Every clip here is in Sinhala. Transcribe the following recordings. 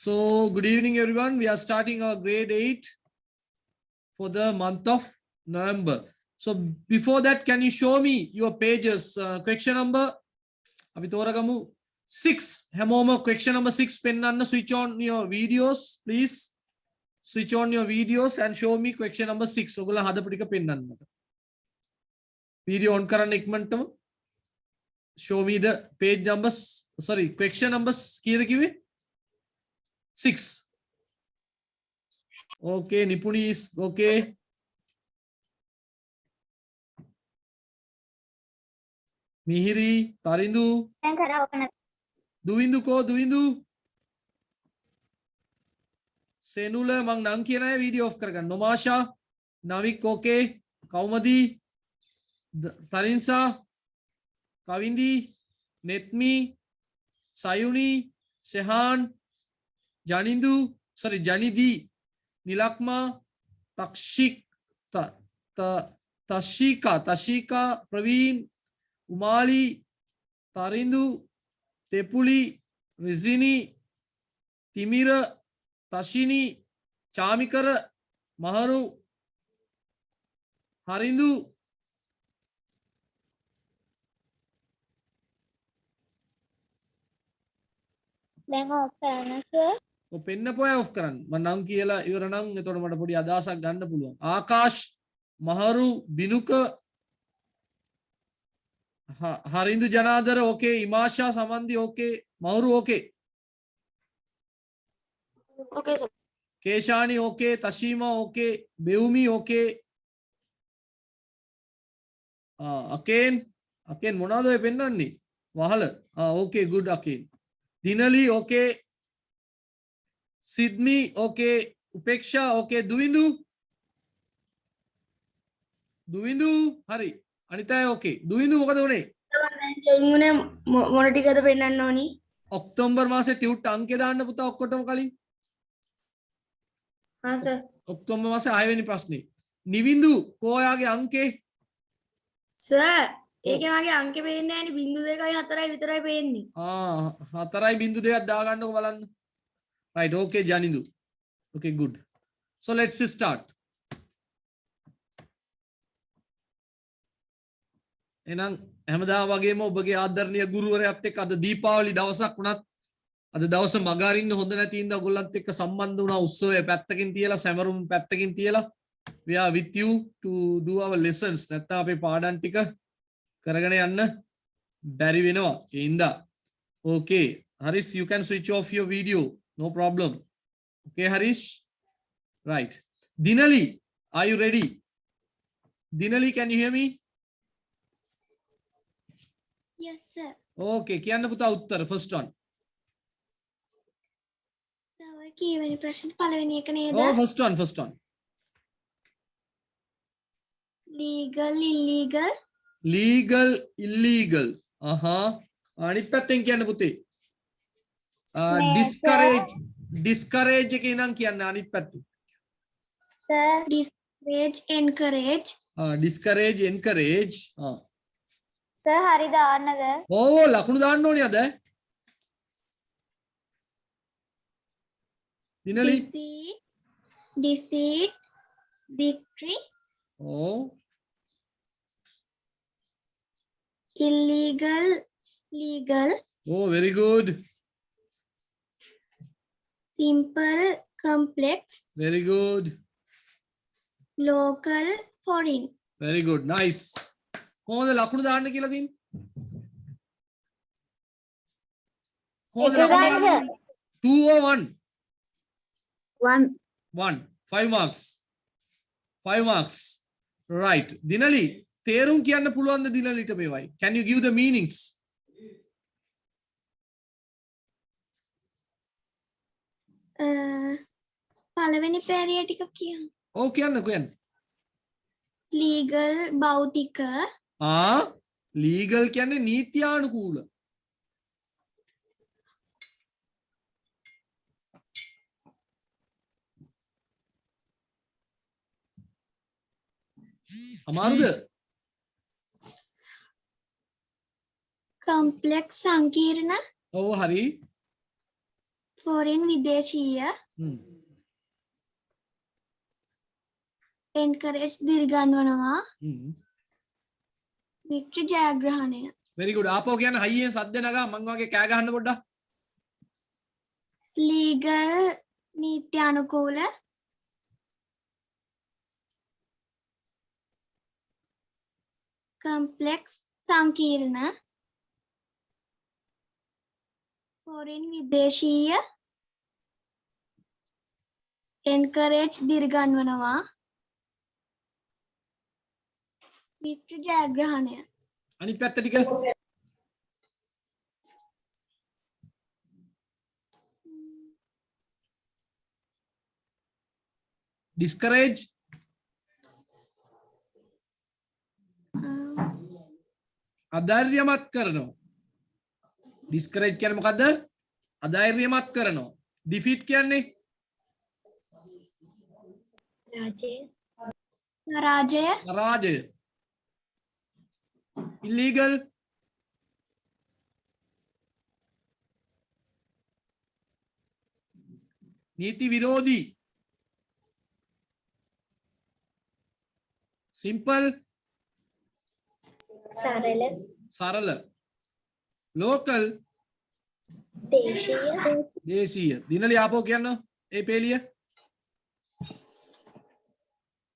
So good evening everyone. We are starting our grade 8 for the month of November. So before that, can you show me your pages? Question number අපි තෝරගමු 6. හැමෝම question number 6 පෙන්වන්න. Switch on your videos please. Switch on your videos and show me question number 6. ඔයගොල්ලෝ හදපු ටික පෙන්වන්න මට. Video on කරන්න ඉක්මනටම. Show me the page numbers. Sorry, question numbers කීයද කිව්වේ? 6. Okay, Nipuni is okay. Mihiri, Tarindu. Duindu ko, Duindu. Senula mang nang kiya na video off karagan. Nomasha, Navik okay. Kaumadi, Tarinsa, Kavindi, Netmi, Sayuni, Sehan, Janindu, sorry, Janidi, Nilakma, Takshik, Tashika, Praveen, Umali, Tarindu, Tepuli, Rizini, Timira, Tashini, Chamikara, Maharu, Harindu. දැන් ඔෆ් කරන්න සර්. ඔය පෙන්න පොය ඔෆ් කරන්න. මම නම් කියලා ඉවර නම් එතකොට මට පොඩි අදහසක් ගන්න පුළුවන්. ආකාශ්, මහරු, බිනුක, හරින්දු ජනාදර ඕකේ, ඉමාෂා සමන්දි ඕකේ, මහරු ඕකේ. ඕකේ සර්. කේෂානි ඕකේ, තෂීමා ඕකේ, බෙවුමි ඕකේ. අකේන් මොනවද ඔය පෙන්නන්නේ? වහල. ඕකේ good අකේන්. Dinali okay. Sidmi okay. Upeksha okay. Duindu hari. Anita okay. Duindu මොකද උනේ? ජොයින් මොන ටිකද පෙන්නන්න ඕනි? ඔක්තෝබර් මාසේ ටියුට් අංකේ දාන්න පුතා ඔක්කොටම කලින්. හා සර්. ඔක්තෝබර් මාසේ 6 වෙනි ප්‍රශ්නේ. නිවිඳු කොයාගේ අංකේ? සර් ඒකේ මගේ අංකේ පේන්නේ නැහැ නේ 0.2යි 4යි විතරයි පේන්නේ. 4.2ක් දාගන්නකො බලන්න. Right, okay Janindu. Okay, good. So let's start. එහෙනම් හැමදාම වගේම ඔබගේ ආදරණීය ගුරුවරයාත් එක්ක අද දීපාවලි දවසක් වුණත් අද දවස මග අරින්න හොඳ නැති ඉඳ ඔයගොල්ලන්ත් එක්ක සම්බන්ධ වුණා උත්සවය පැත්තකින් තියලා සැමරුම් පැත්තකින් තියලා we are with you to do our lessons. නැත්නම් අපේ පාඩම් ටික කරගෙන යන්න බැරි වෙනවා ඒ ඉඳා. Okay, Harish, you can switch off your video, no problem. Okay Harish, right. Dinali, are you ready? Dinali, can you hear me? Yes sir. Okay, කියන්න පුතා උත්තර first one. සර් ඔය කීවෙනි ප්‍රශ්නේ පළවෙනි එක නේද? Oh, first one. legal illegal. Legal illegal. අනිත් පැත්තෙන් කියන්න පුතේ. discourage එකේ නම් කියන්න අනිත් පැත්තෙන්. Sir, discourage encourage. discourage encourage. Sir හරි දාන්නද? ඕ ලකුණු දාන්න ඕනේ අද. දිනලි. defeat victory. Oh. Illegal legal. Oh, very good. Simple complex. Very good. Local foreign. Very good. Nice. කොහොමද ලකුණු දාන්න කියලා දෙන්නේ? කොහොමද ලකුණු දාන්න? 2 or 1? 1. 5 marks. 5 marks. Right. Dinali, තේරුම් කියන්න පුළුවන්ද දිනලිට මේවයි? Can you give the meanings? පළවෙනි පෑරිය ටික කියන්න. ඔව් කියන්න. legal භෞතික. legal කියන්නේ නීත්‍යානුකූල. අමාරුද? complex සංකීර්ණ. ඔව් හරි. foreign විදේශීය encourage දිරිගන්වනවා victory ජයග්‍රහණය very good ආපෝ කියන්නේ හයියෙන් සද්ද නගා මං වගේ කෑ ගහන්න පොඩ්ඩක් legal නීත්‍යානුකූල complex සංකීර්ණ foreign විදේශීය encourage දිරිගන්වනවා victory ජයග්‍රහණය අනිත් පැත්ත ටික discourage අධෛර්යමත් කරනවා discourage කියන්නේ මොකද්ද අධෛර්යමත් කරනවා defeat කියන්නේ පරාජය illegal නීති විරෝධී simple සරල local දේශීය දිනලි ආපෝ කියන්න ඒ පේලිය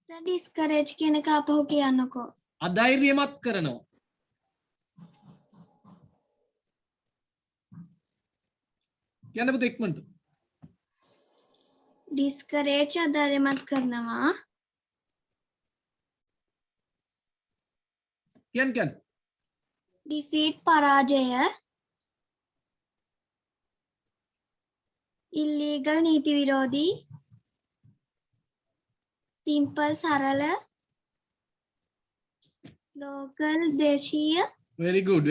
සර් discourage කියන එක අපහු කියන්නකෝ අධෛර්යමත් කරනවා කියන්න පුතේ ඉක්මනට discourage අධෛර්යමත් කරනවා කියන්න defeat පරාජය illegal නීති විරෝධී simple සරල local දේශීය very good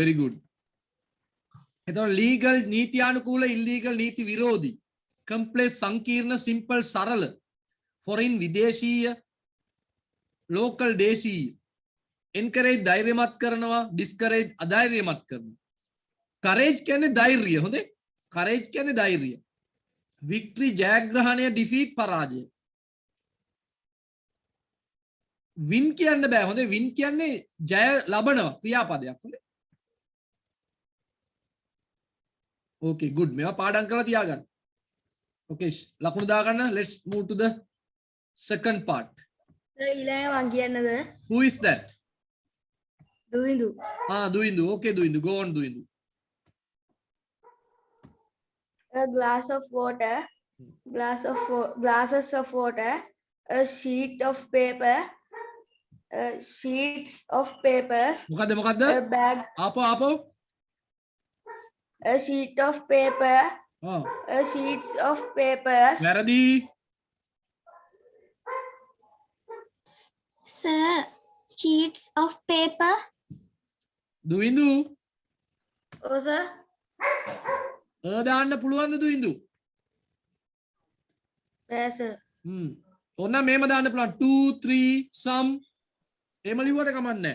එතකොට legal නීත්‍යානුකූල illegal නීති විරෝධී complex සංකීර්ණ simple සරල foreign විදේශීය local දේශීය encourage ධෛර්යමත් කරනවා discourage අධෛර්යමත් කරනවා courage කියන්නේ ධෛර්යය හොඳේ courage කියන්නේ ධෛර්යය victory ජයග්‍රහණය defeat පරාජය win කියන්න බෑ හොඳේ win කියන්නේ ජය ලබනවා ක්‍රියාපදයක් හොඳේ okay good මේවා පාඩම් කරලා තියාගන්න okay ලකුණු දාගන්න let's move to the second part ඊළඟ මං කියන්නද who is that දුවිඳු Duindu okay Duindu go on Duindu a glass of water glasses of water a sheet of paper sheets of papers මොකද්ද a bag ආපෝ a sheet of paper sheets of papers වැරදි sir sheets of paper Duindu oh sir දාන්න පුළුවන්ද Duindu yes sir ඔන්න මේම දාන්න පුළුවන් 2 3 some එහෙම ලිව්වට කමන්නේ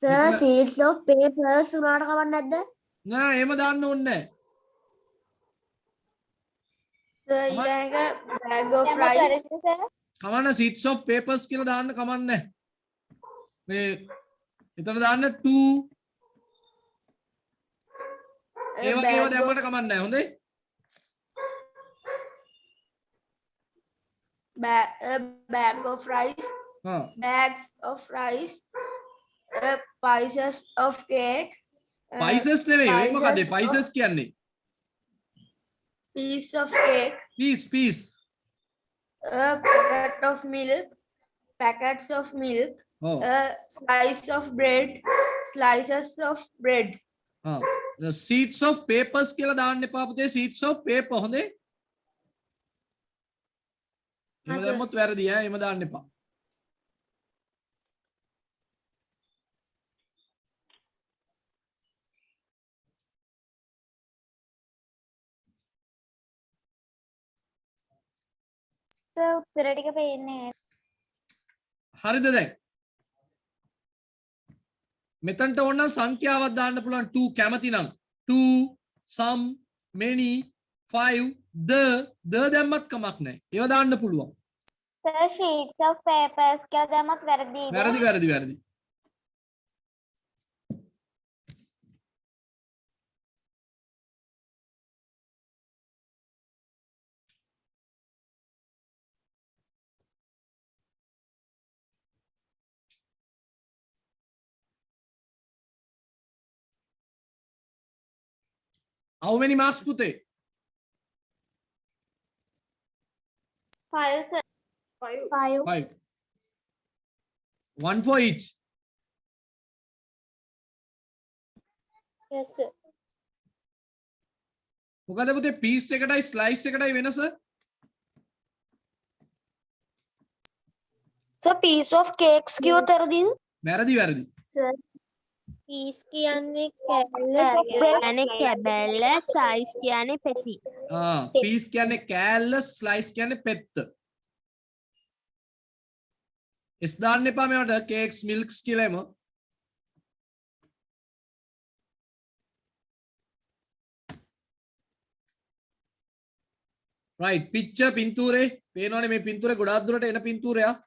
sir sheets of papers උනාට කමක් නැද්ද නෑ එහෙම දාන්න ඕනේ sir ඊළඟ bag of rice කමන්න sheets of papers කියලා දාන්න කමන්නේ මේ එතන දාන්න 2 ඒව දැම්මට කමන්නේ නැහැ හොඳේ bag of rice bags of rice pieces of cake spices නෙවෙයි ඒ මොකද spices කියන්නේ piece of cake piece packets of milk slices of bread the sheets of papers කියලා දාන්න එපා පුතේ sheets of paper හොඳේ එහෙම දැම්මොත් වැරදි එහෙම දාන්න එපා උත්තර ටික පේන්නේ හරිද දැන් මෙතනට ඕන සංඛ්‍යාවක් දාන්න පුළුවන් 2 කැමති නම් 2 some many 5 the දැම්මත් කමක් නැහැ. ඒව දාන්න පුළුවන්. Sir, sheets of papers කියලා දැම්මත් වැරදිද? වැරදි. How many marks පුතේ? 5, sir. 5. 5. 1 for each. Yes, sir. මොකද පුතේ piece එකටයි slice එකටයි වෙනස? So piece of cakes කිව්වොත් වැරදිද? වැරදි. Sir, piece කියන්නේ කෑල්ල, කැබැල්ල, size කියන්නේ පෙති. piece කියන්නේ කෑල්ල, slice කියන්නේ පෙත්ත. S දාන්න එපා මේවට cakes milks කියලා එම. right picture පින්තූරේ පේනවනේ මේ පින්තූරේ ගොඩාක් දුරට එන පින්තූරයක්.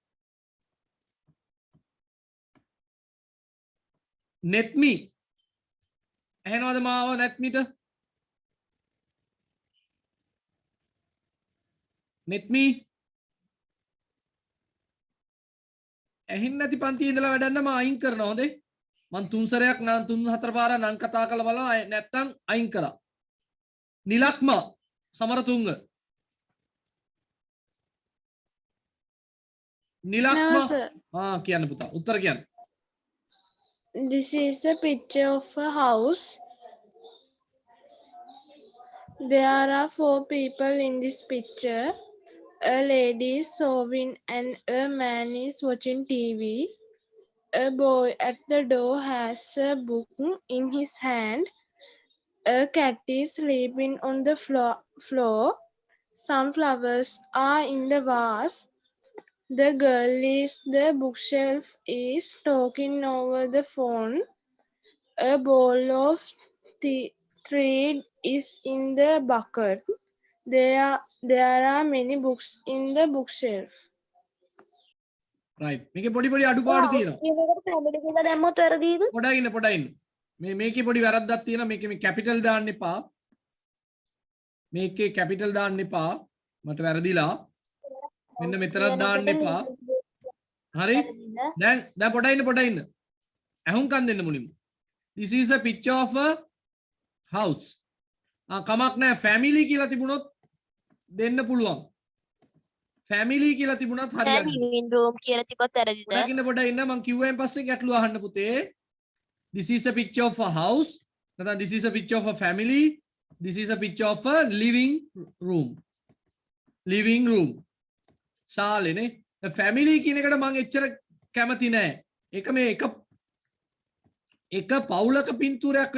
netme ඇහෙනවද මාව netmeට? netme ඇහෙන්නේ නැති පන්තියේ ඉඳලා වැඩන්න මම අයින් කරනවා හොඳේ. මම තුන් සැරයක් නම් තුන් හතර පාරක් නම් කතා කරලා බලනවා නැත්තම් අයින් කරා. නිලක්ම සමරතුංග නිලක්ම කියන්න පුතා උත්තර කියන්න. This is a picture of a house. There are 4 people in this picture. A lady is sewing and a man is watching TV. A boy at the door has a book in his hand. A cat is sleeping on the floor. Some flowers are in the vase. The girl is the bookshelf is talking over the phone. A bowl of thread is in the bucket. There are many books in the bookshelf. right මේකේ පොඩි අඩුපාඩු තියෙනවා. මේකට family කියලා දැම්මොත් වැරදිද? පොඩ්ඩක් ඉන්න. මේකේ පොඩි වැරද්දක් තියෙනවා. මේකේ මේ කැපිටල් දාන්න එපා. මේකේ කැපිටල් දාන්න එපා. මට වැරදිලා. මෙන්න මෙතනක් දාන්න එපා. හරි? දැන් පොඩ්ඩක් ඉන්න. අහුම්කම් දෙන්න මුලින්ම. This is a picture of a house. කමක් නැහැ family කියලා තිබුණොත් දෙන්න පුළුවන්. family කියලා තිබුණත් හරියන්නේ. living room කියලා තිබ්බත් වැරදිද? පොඩ්ඩක් ඉන්න මම කිව්වෙන් පස්සේ ගැටලුව අහන්න පුතේ. This is a picture of a house. නැත්නම් this is a picture of a family. This is a picture of a living room. living room. සාලේනේ. family කියන එකට මම එච්චර කැමති නෑ. ඒක මේ එක පවුලක පින්තූරයක්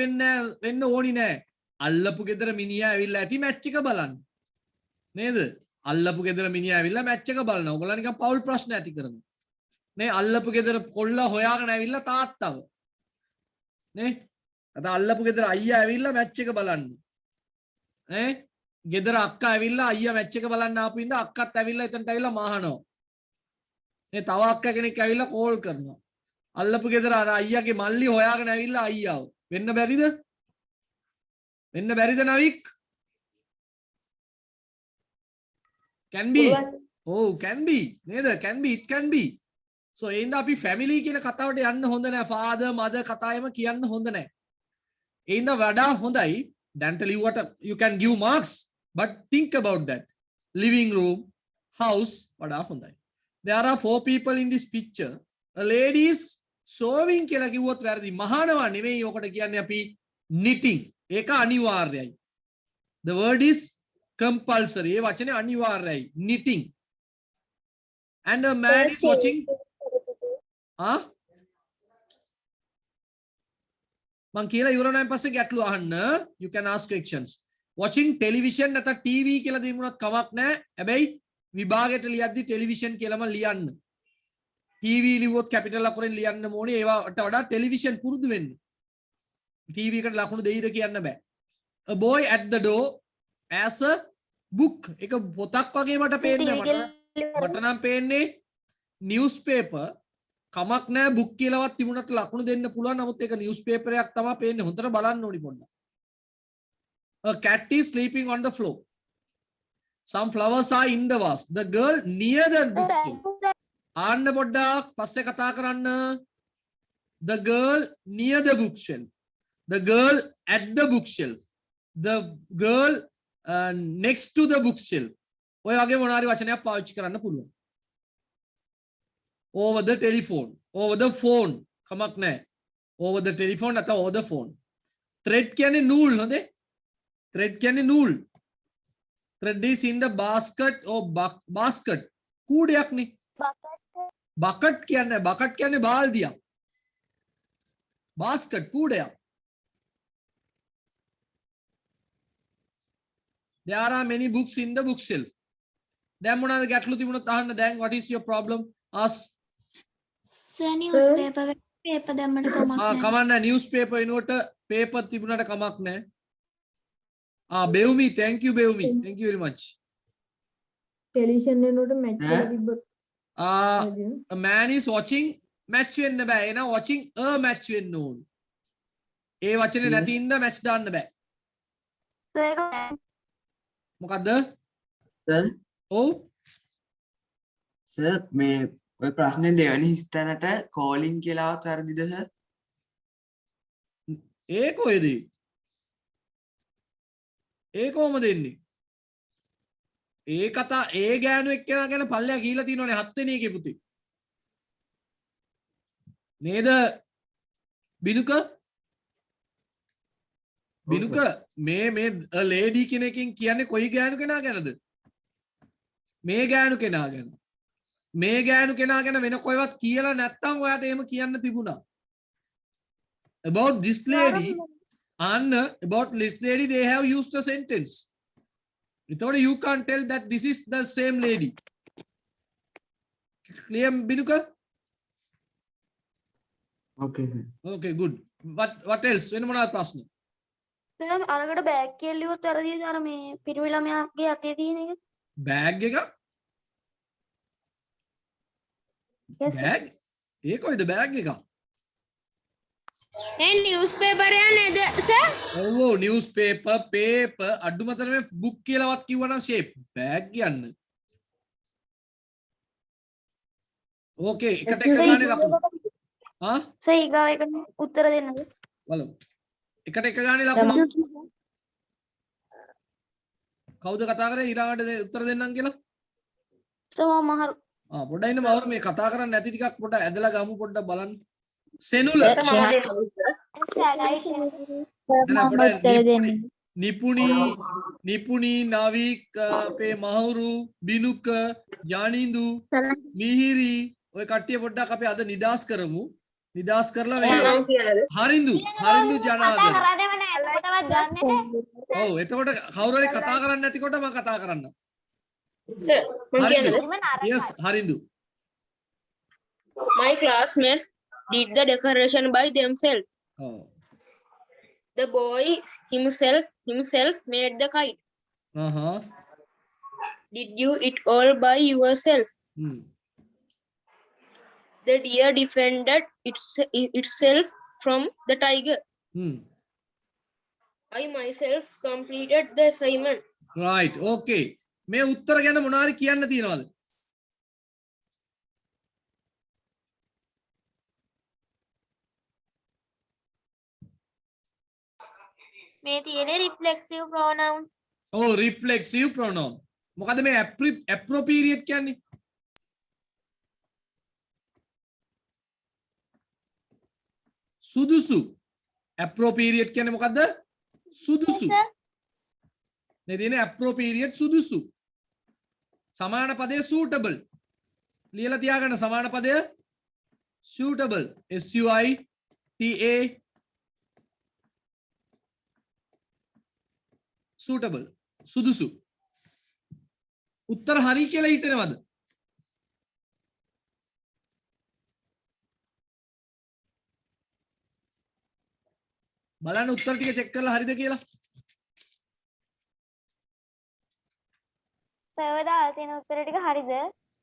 වෙන්න ඕනි නෑ. අල්ලපු ගෙදර මිනිහා ඇවිල්ලා ඇති මැච් එක බලන්න. නේද? අල්ලපු ගෙදර මිනිහා ඇවිල්ලා මැච් එක බලනවා. ඔයගොල්ලෝ නිකන් පවුල් ප්‍රශ්න ඇති කරනවා. නේ අල්ලපු ගෙදර කොල්ලා හොයාගෙන ඇවිල්ලා තාත්තව. නේ? අද අල්ලපු ගෙදර අයියා ඇවිල්ලා මැච් එක බලන්න. නේ? ගෙදර අක්කා ඇවිල්ලා අයියා මැච් එක බලන්න ආපු ඉඳ අක්කත් ඇවිල්ලා එතනට ඇවිල්ලා මහනවා. නේ තව අක්කා කෙනෙක් ඇවිල්ලා කෝල් කරනවා. අල්ලපු ගෙදර අර අයියාගේ මල්ලි හොයාගෙන ඇවිල්ලා අයියාව. වෙන්න බැරිද? වෙන්න බැරිද නවික්? can be. oh can be නේද? can be it can be. so එහෙනම් අපි family කියන කතාවට යන්න හොඳ නැහැ. father mother කතාවෙම කියන්න හොඳ නැහැ. එහෙනම් වඩා හොඳයි දැන්ට ලිව්වට you can give marks but think about that. living room house වඩා හොඳයි. there are 4 people in this picture. a lady is sewing කියලා කිව්වොත් වැරදි. මහානවා නෙමෙයි ඔකට කියන්නේ අපි knitting. ඒක අනිවාර්යයි. the word is compulsory. ඒ වචනේ අනිවාර්යයි. knitting. and a man is watching මං කියලා ඉවරනයින් පස්සේ ගැටලු අහන්න. you can ask questions. watching television නැත්නම් TV කියලා දෙමුණත් කමක් නැහැ. හැබැයි විභාගයට ලියද්දි television කියලාම ලියන්න. TV ලිව්වොත් කැපිටල් අකුරෙන් ලියන්න ඕනේ. ඒවට වඩා television පුරුදු වෙන්න. TV එකට ලකුණු දෙයිද කියන්න බෑ. a boy at the door as a book. එක පොතක් වගේ මට පේන්නේ මට නම් පේන්නේ newspaper. කමක් නැහැ book කියලාවත් තිබුණත් ලකුණු දෙන්න පුළුවන්. නමුත් ඒක newspaper එකක් තමයි පේන්නේ. හොඳට බලන්න ඕනි පොඩ්ඩක්. A cat is sleeping on the floor. Some flowers are in the vase. The girl near the bookshelf. ආන්න පොඩ්ඩක් පස්සේ කතා කරන්න. The girl near the bookshelf. The girl at the bookshelf. The girl next to the bookshelf. ඔය වගේ මොනාරි වචනයක් පාවිච්චි කරන්න පුළුවන්. Over the telephone. Over the phone. කමක් නැහැ. Over the telephone නැත්නම් over the phone. Thread කියන්නේ නූල් හොඳේ. Thread කියන්නේ නූල්. Thread is in the basket or basket. කූඩයක් නේ. bucket කියන්නේ බාල්දියක්. basket කූඩයක්. There are many books in the bookshelf. දැන් මොනවාද ගැටලු තිබුණොත් අහන්න. දැන් what is your problem? ask. Sir newspaper paper දැම්මට කමක් නැහැ. කමක් නැහැ. newspaper එනකොට paper තිබුණාට කමක් නැහැ. Beumi, thank you Beumi. Thank you very much. Television එනකොට මැච් එක තිබ්බොත් A man is watching match වෙන්න බෑ. එන watching a match වෙන්න ඕන. ඒ වචනේ නැති ඉඳ match දාන්න බෑ. මොකද්ද? සර් ඔව්. සර් මේ ඔය ප්‍රශ්නේ දෙවෙනි ස්ථානට calling කියලාවත් වැරදිද සර්? ඒ කොහෙද? ඒ කොහමද එන්නේ? ඒ කතා ඒ ගෑනු එක්කෙනා ගැන පල්ලෙයා කියලා තියෙනවනේ 7 වෙනි එකේ පුතේ. නේද? බිනුක මේ ලේඩි කෙනකින් කියන්නේ කොයි ගෑනු කෙනා ගැනද? මේ ගෑනු කෙනා ගැන. මේ ගෑනු කෙනා ගැන වෙන කොයිවත් කියලා නැත්තම් ඔයාට එහෙම කියන්න තිබුණා. About this lady and about this lady they have used the sentence. Without you can't tell that this is the same lady. Clear Binuka? Okay sir. Okay good. What else? වෙන මොනවද ප්‍රශ්න? දැන් අරකට බෑග් කියලා ලියුවොත් වැරදිද අර මේ පිරිමි ළමයාගේ අතේ තියෙන එක? බෑග් එක? Yes, sir. බෑග්? ඒ කොයිද බෑග් එක? newspaper එක නේද සර්? ඔව් newspaper paper අඩුම තරමේ book කියලාවත් කිව්වනම් shape බෑග් කියන්න. Okay එකට එක ගානේ ලකුණු. සර් ඊගාව එකට උත්තර දෙන්නද? බලමු. එකට එක ගානේ ලකුණු. කවුද කතා කරේ ඊළඟට උත්තර දෙන්නම් කියලා? සර් මම පොඩ්ඩක් ඉන්න බවර මේ කතා කරන්නේ නැති ටිකක් පොඩ්ඩක් ඇදලා ගමු පොඩ්ඩක් බලන්න. සෙනුල නිපුණී නවික් අපේ මහුරු බිනුක යනිඳු මිහිරි ඔය කට්ටිය පොඩ්ඩක් අපි අද නිදාස් කරමු. නිදාස් කරලා හරිඳු ජනාර්දන. ඔව් එතකොට කවුරු හරි කතා කරන්නේ නැතිකොට මම කතා කරන්නම්. Sir, yes හරිඳු. my classmates did the decoration by themselves. ඔව්. The boy himself made the kite. Did you eat all by yourself? The deer defended itself from the tiger. I myself completed the assignment. Right, okay. මේ උත්තර ගැන මොනවාරි කියන්න තියනවද? මේ තියෙන්නේ reflexive pronouns. Oh, reflexive pronoun. මොකද මේ appropriate කියන්නේ? සුදුසු. appropriate කියන්නේ මොකද්ද? සුදුසු. මේ තියෙන්නේ appropriate සුදුසු. සමාන පදය suitable. ලියලා තියාගන්න සමාන පදය suitable. S U I T A suitable. සුදුසු. උත්තර හරි කියලා හිතනවද? බලන්න උත්තර ටික චෙක් කරලා හරිද කියලා. සර්වර් දාලා තියෙන උත්තර ටික හරිද?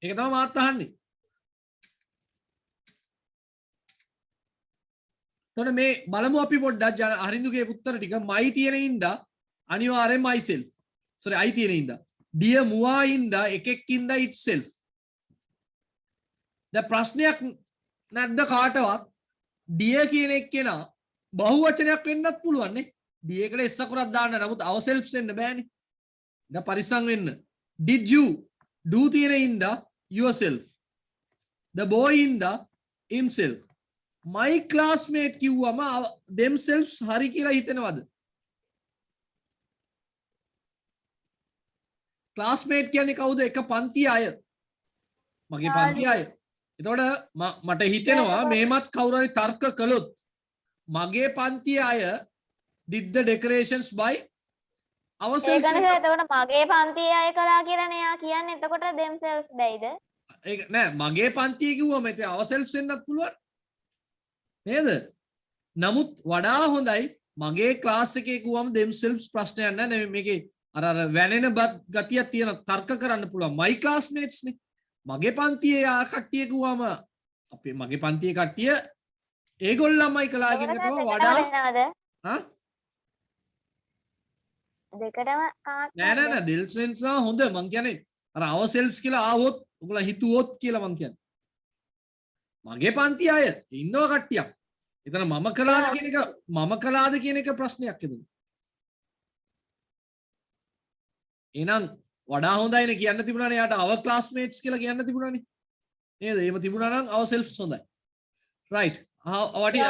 ඒක තමයි මාත් අහන්නේ. එතකොට මේ බලමු අපි පොඩ්ඩක් හරිඳුගේ උත්තර ටික මයි තියෙන ඉඳා අනිවාර්යෙන් myself. sorry I තියෙන ඉඳා. dear මුවා ඉඳා එකෙක් ඉඳා itself. දැන් ප්‍රශ්නයක් නැද්ද කාටවත්? dear කියන එක කෙනා බහුවචනයක් වෙන්නත් පුළුවන් නේ. dear එකට s අකුරක් දාන්න. නමුත් ourselves වෙන්න බෑනේ. දැන් පරිස්සම් වෙන්න. did you do තියෙන ඉඳා yourself. the boy ඉඳා himself. my classmate කිව්වම themselves හරි කියලා හිතෙනවද? classmate කියන්නේ කවුද? එක පන්තියේ අය. මගේ පන්තියේ අය. එතකොට මට හිතෙනවා මේමත් කවුරු හරි තර්ක කළොත් මගේ පන්තියේ අය did the decorations by ourselves. ඒකනේ එතකොට මගේ පන්තියේ අය කළා කියලා නේ යා කියන්නේ. එතකොට themselves බැයිද? ඒක නෑ මගේ පන්තියේ කිව්වම ඒක ourselves වෙන්නත් පුළුවන්. නේද? නමුත් වඩා හොඳයි මගේ ක්ලාස් එකේ කිව්වම themselves ප්‍රශ්නයක් නෑ. මේකේ අර වැනෙන ගතියක් තියෙන තර්ක කරන්න පුළුවන්. my classmates නේ. මගේ පන්තියේ කට්ටිය කිව්වම අපේ මගේ පන්තියේ කට්ටිය ඒගොල්ලන්මයි කළා කියන එක තමයි වඩා හා දෙකටම නෑ දෙල්සෙන්ස් හොඳ මං කියන්නේ අර ourselves කියලා ආවොත් ඔයගොල්ලෝ හිතුවොත් කියලා මං කියන්නේ. මගේ පන්තියේ අය ඉන්නව කට්ටියක්. එතන මම කළාද කියන එක ප්‍රශ්නයක් එතන. එහෙනම් වඩා හොඳයිනේ කියන්න තිබුණානේ යාට our classmates කියලා කියන්න තිබුණානේ. නේද? එහෙම තිබුණා නම් ourselves හොඳයි. right. what is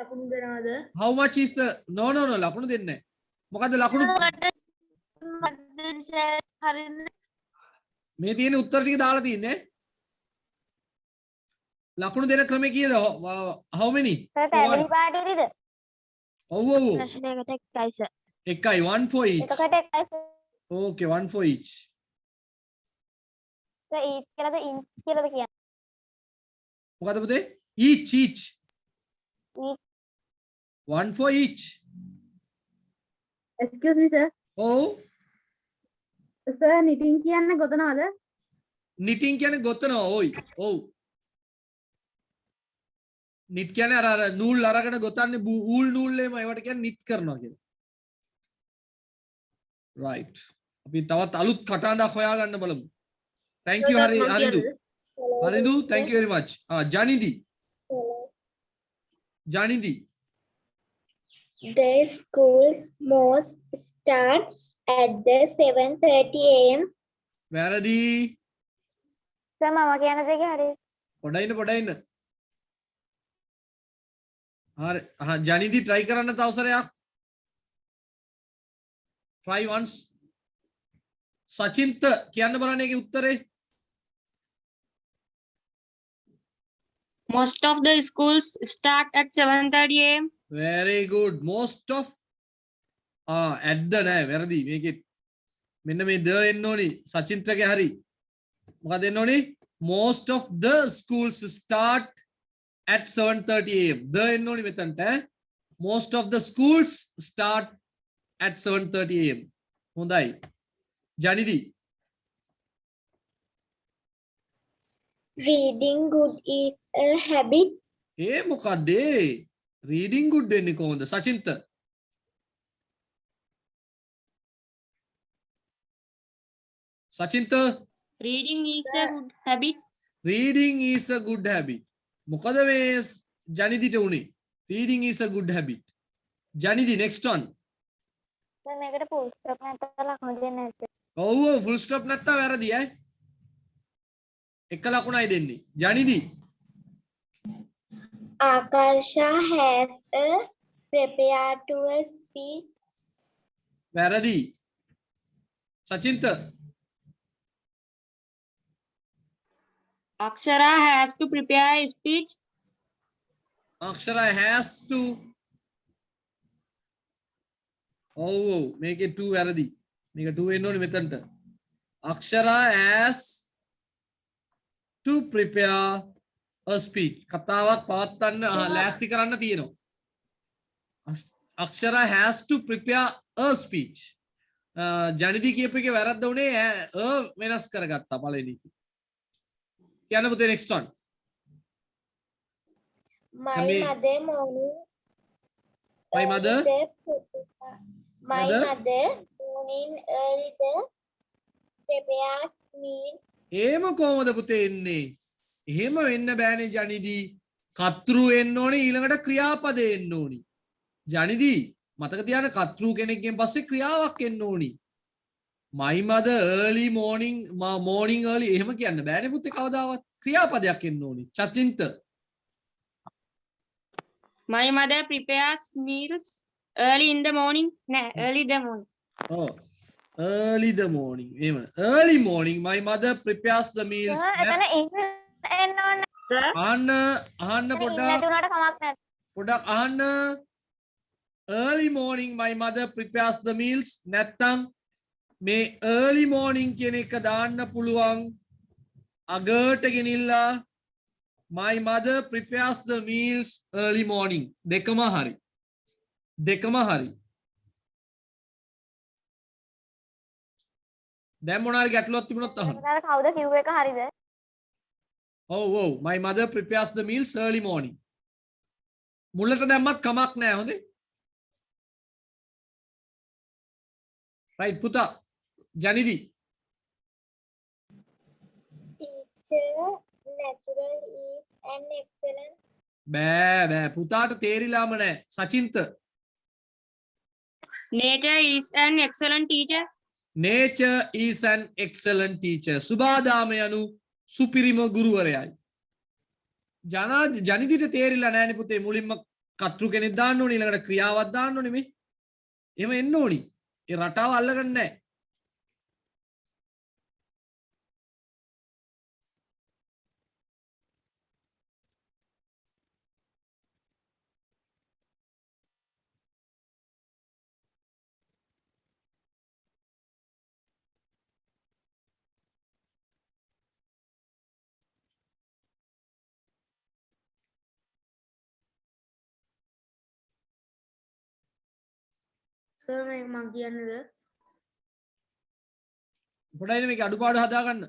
ලකුණු දෙනවද? how much is the no ලකුණු දෙන්නේ නැහැ. මොකද්ද ලකුණු? මේ තියෙන උත්තර ටික දාලා තියන්නේ. ලකුණු දෙන ක්‍රමය කීයද? how many? පැහැදිලි පාටියේද? ඔව් ප්‍රශ්නයකට එකයි සර්. එකයි 1 for each. එතකොට එකයි okay 1 for each. Sir each කියලාද inch කියලාද කියන්නේ? මොකද්ද පුතේ? each 1 for each. excuse me sir. ඔව් sir knitting කියන්නේ ගොතනවද? knitting කියන්නේ ගොතනවා. ඔයි ඔව් knit කියන්නේ අර නූල් අරගෙන ගොතන්නේ ඌල් නූල් එහෙම ඒවට කියන්නේ knit කරනවා කියලා. right. අපි තවත් අලුත් කටහඬක් හොයාගන්න බලමු. thank you හරිඳු. හරිඳු thank you very much. ජනිදි. The schools most start at the 7:30 am. වැරදි. සර් මම කියන දෙක හරියි. පොඩයින්න. හරි. ජනිදි try කරන්න තව සරයක්. try once. සචින්ත කියන්න බලන්න ඒකේ උත්තරේ. Most of the schools start at 7:30 am. very good. most of at the නෑ වැරදි. මේකේ මෙන්න මේ the එන්න ඕනි. සචින්තගේ හරි. මොකද එන්න ඕනි? most of the schools start at 7:30 am. the එන්න ඕනි මෙතනට. most of the schools start at 7:30 am. හොඳයි. ජනිදි. Reading good is a habit. මොකක්ද reading good වෙන්නේ කොහොමද? සචින්ත. Reading is a good habit. reading is a good habit. මොකද මේ ජනිදිට උනේ? reading is a good habit. ජනිදි next one. Sir මේකට full stop නැත්නම් ලකුණු දෙන්නේ නැද්ද? ඔව් full stop නැත්තම් වැරදි ඈ. එක ලකුණයි දෙන්නේ. ජනිදි. Akarsha has a prepared to a speech. වැරදි. සචින්ත. Akshara has to prepare a speech. අක්ෂරා has to ඔව් මේකේ 2 වැරදි. මේක 2 එන්න ඕනේ මෙතනට. අක්ෂරා has to prepare a speech. කතාවක් පවත්වන්න ලෑස්ති කරන්න තියෙනවා. අක්ෂරා has to prepare a speech. ජනිදි කියපු එකේ වැරද්ද උනේ වෙනස් කරගත්තා පළවෙනි. කියන්න පුතේ next one. My Ami- mother morning. My mother? My Mother? mother morning early prepares meal. එහෙම කොහොමද පුතේ එන්නේ? එහෙම වෙන්න බෑනේ ජනිදි. කර්තෘ එන්න ඕනේ ඊළඟට ක්‍රියාපද එන්න ඕනි. ජනිදි මතක තියාගන්න කර්තෘ කෙනෙක්ගෙන් පස්සේ ක්‍රියාවක් එන්න ඕනි. My mother early morning early එහෙම කියන්න බෑනේ පුතේ කවදාවත්. ක්‍රියාපදයක් එන්න ඕනි. චචින්ත. My mother prepares meals early in the morning. Nah, early the morning. Oh, early the morning. එහෙම. Early morning my mother prepares the meals. එතන එන්න ඕන. අහන්න පොඩ්ඩක්. නැතුණාට කමක් නැහැ. පොඩ්ඩක් අහන්න. Early morning my mother prepares the meals. නැත්තම් මේ early morning කියන එක දාන්න පුළුවන් අගට ගෙනිල්ලා my mother prepares the meals early morning. දෙකම හරි. දෙකම හරි. දැන් මොනාරි ගැටලුවක් තිබුණොත් අහන්න. කවුද කිව්ව එක හරිද? ඔව් my mother prepares the meals early morning. මුලට දැම්මත් කමක් නැහැ හොඳේ. right පුතා. ජනිදි. Teacher natural is an excellent. බෑ පුතාට තේරිලාම නැහැ. සචින්ත. Nature is an excellent teacher. nature is an excellent teacher. සුබාදාම යනු සුපිරිම ගුරුවරයයි. ජනිදිට තේරිලා නැහැනේ පුතේ මුලින්ම කර්තෘ කෙනෙක් දාන්න ඕනේ ඊළඟට ක්‍රියාවක් දාන්න ඕනේ මේ. එහෙම එන්න ඕනි. ඒ රටාව අල්ලගන්නේ නැහැ. සර් මේක මං කියන්නද? පොඩ්ඩයි මේක අඩුපාඩු හදාගන්න.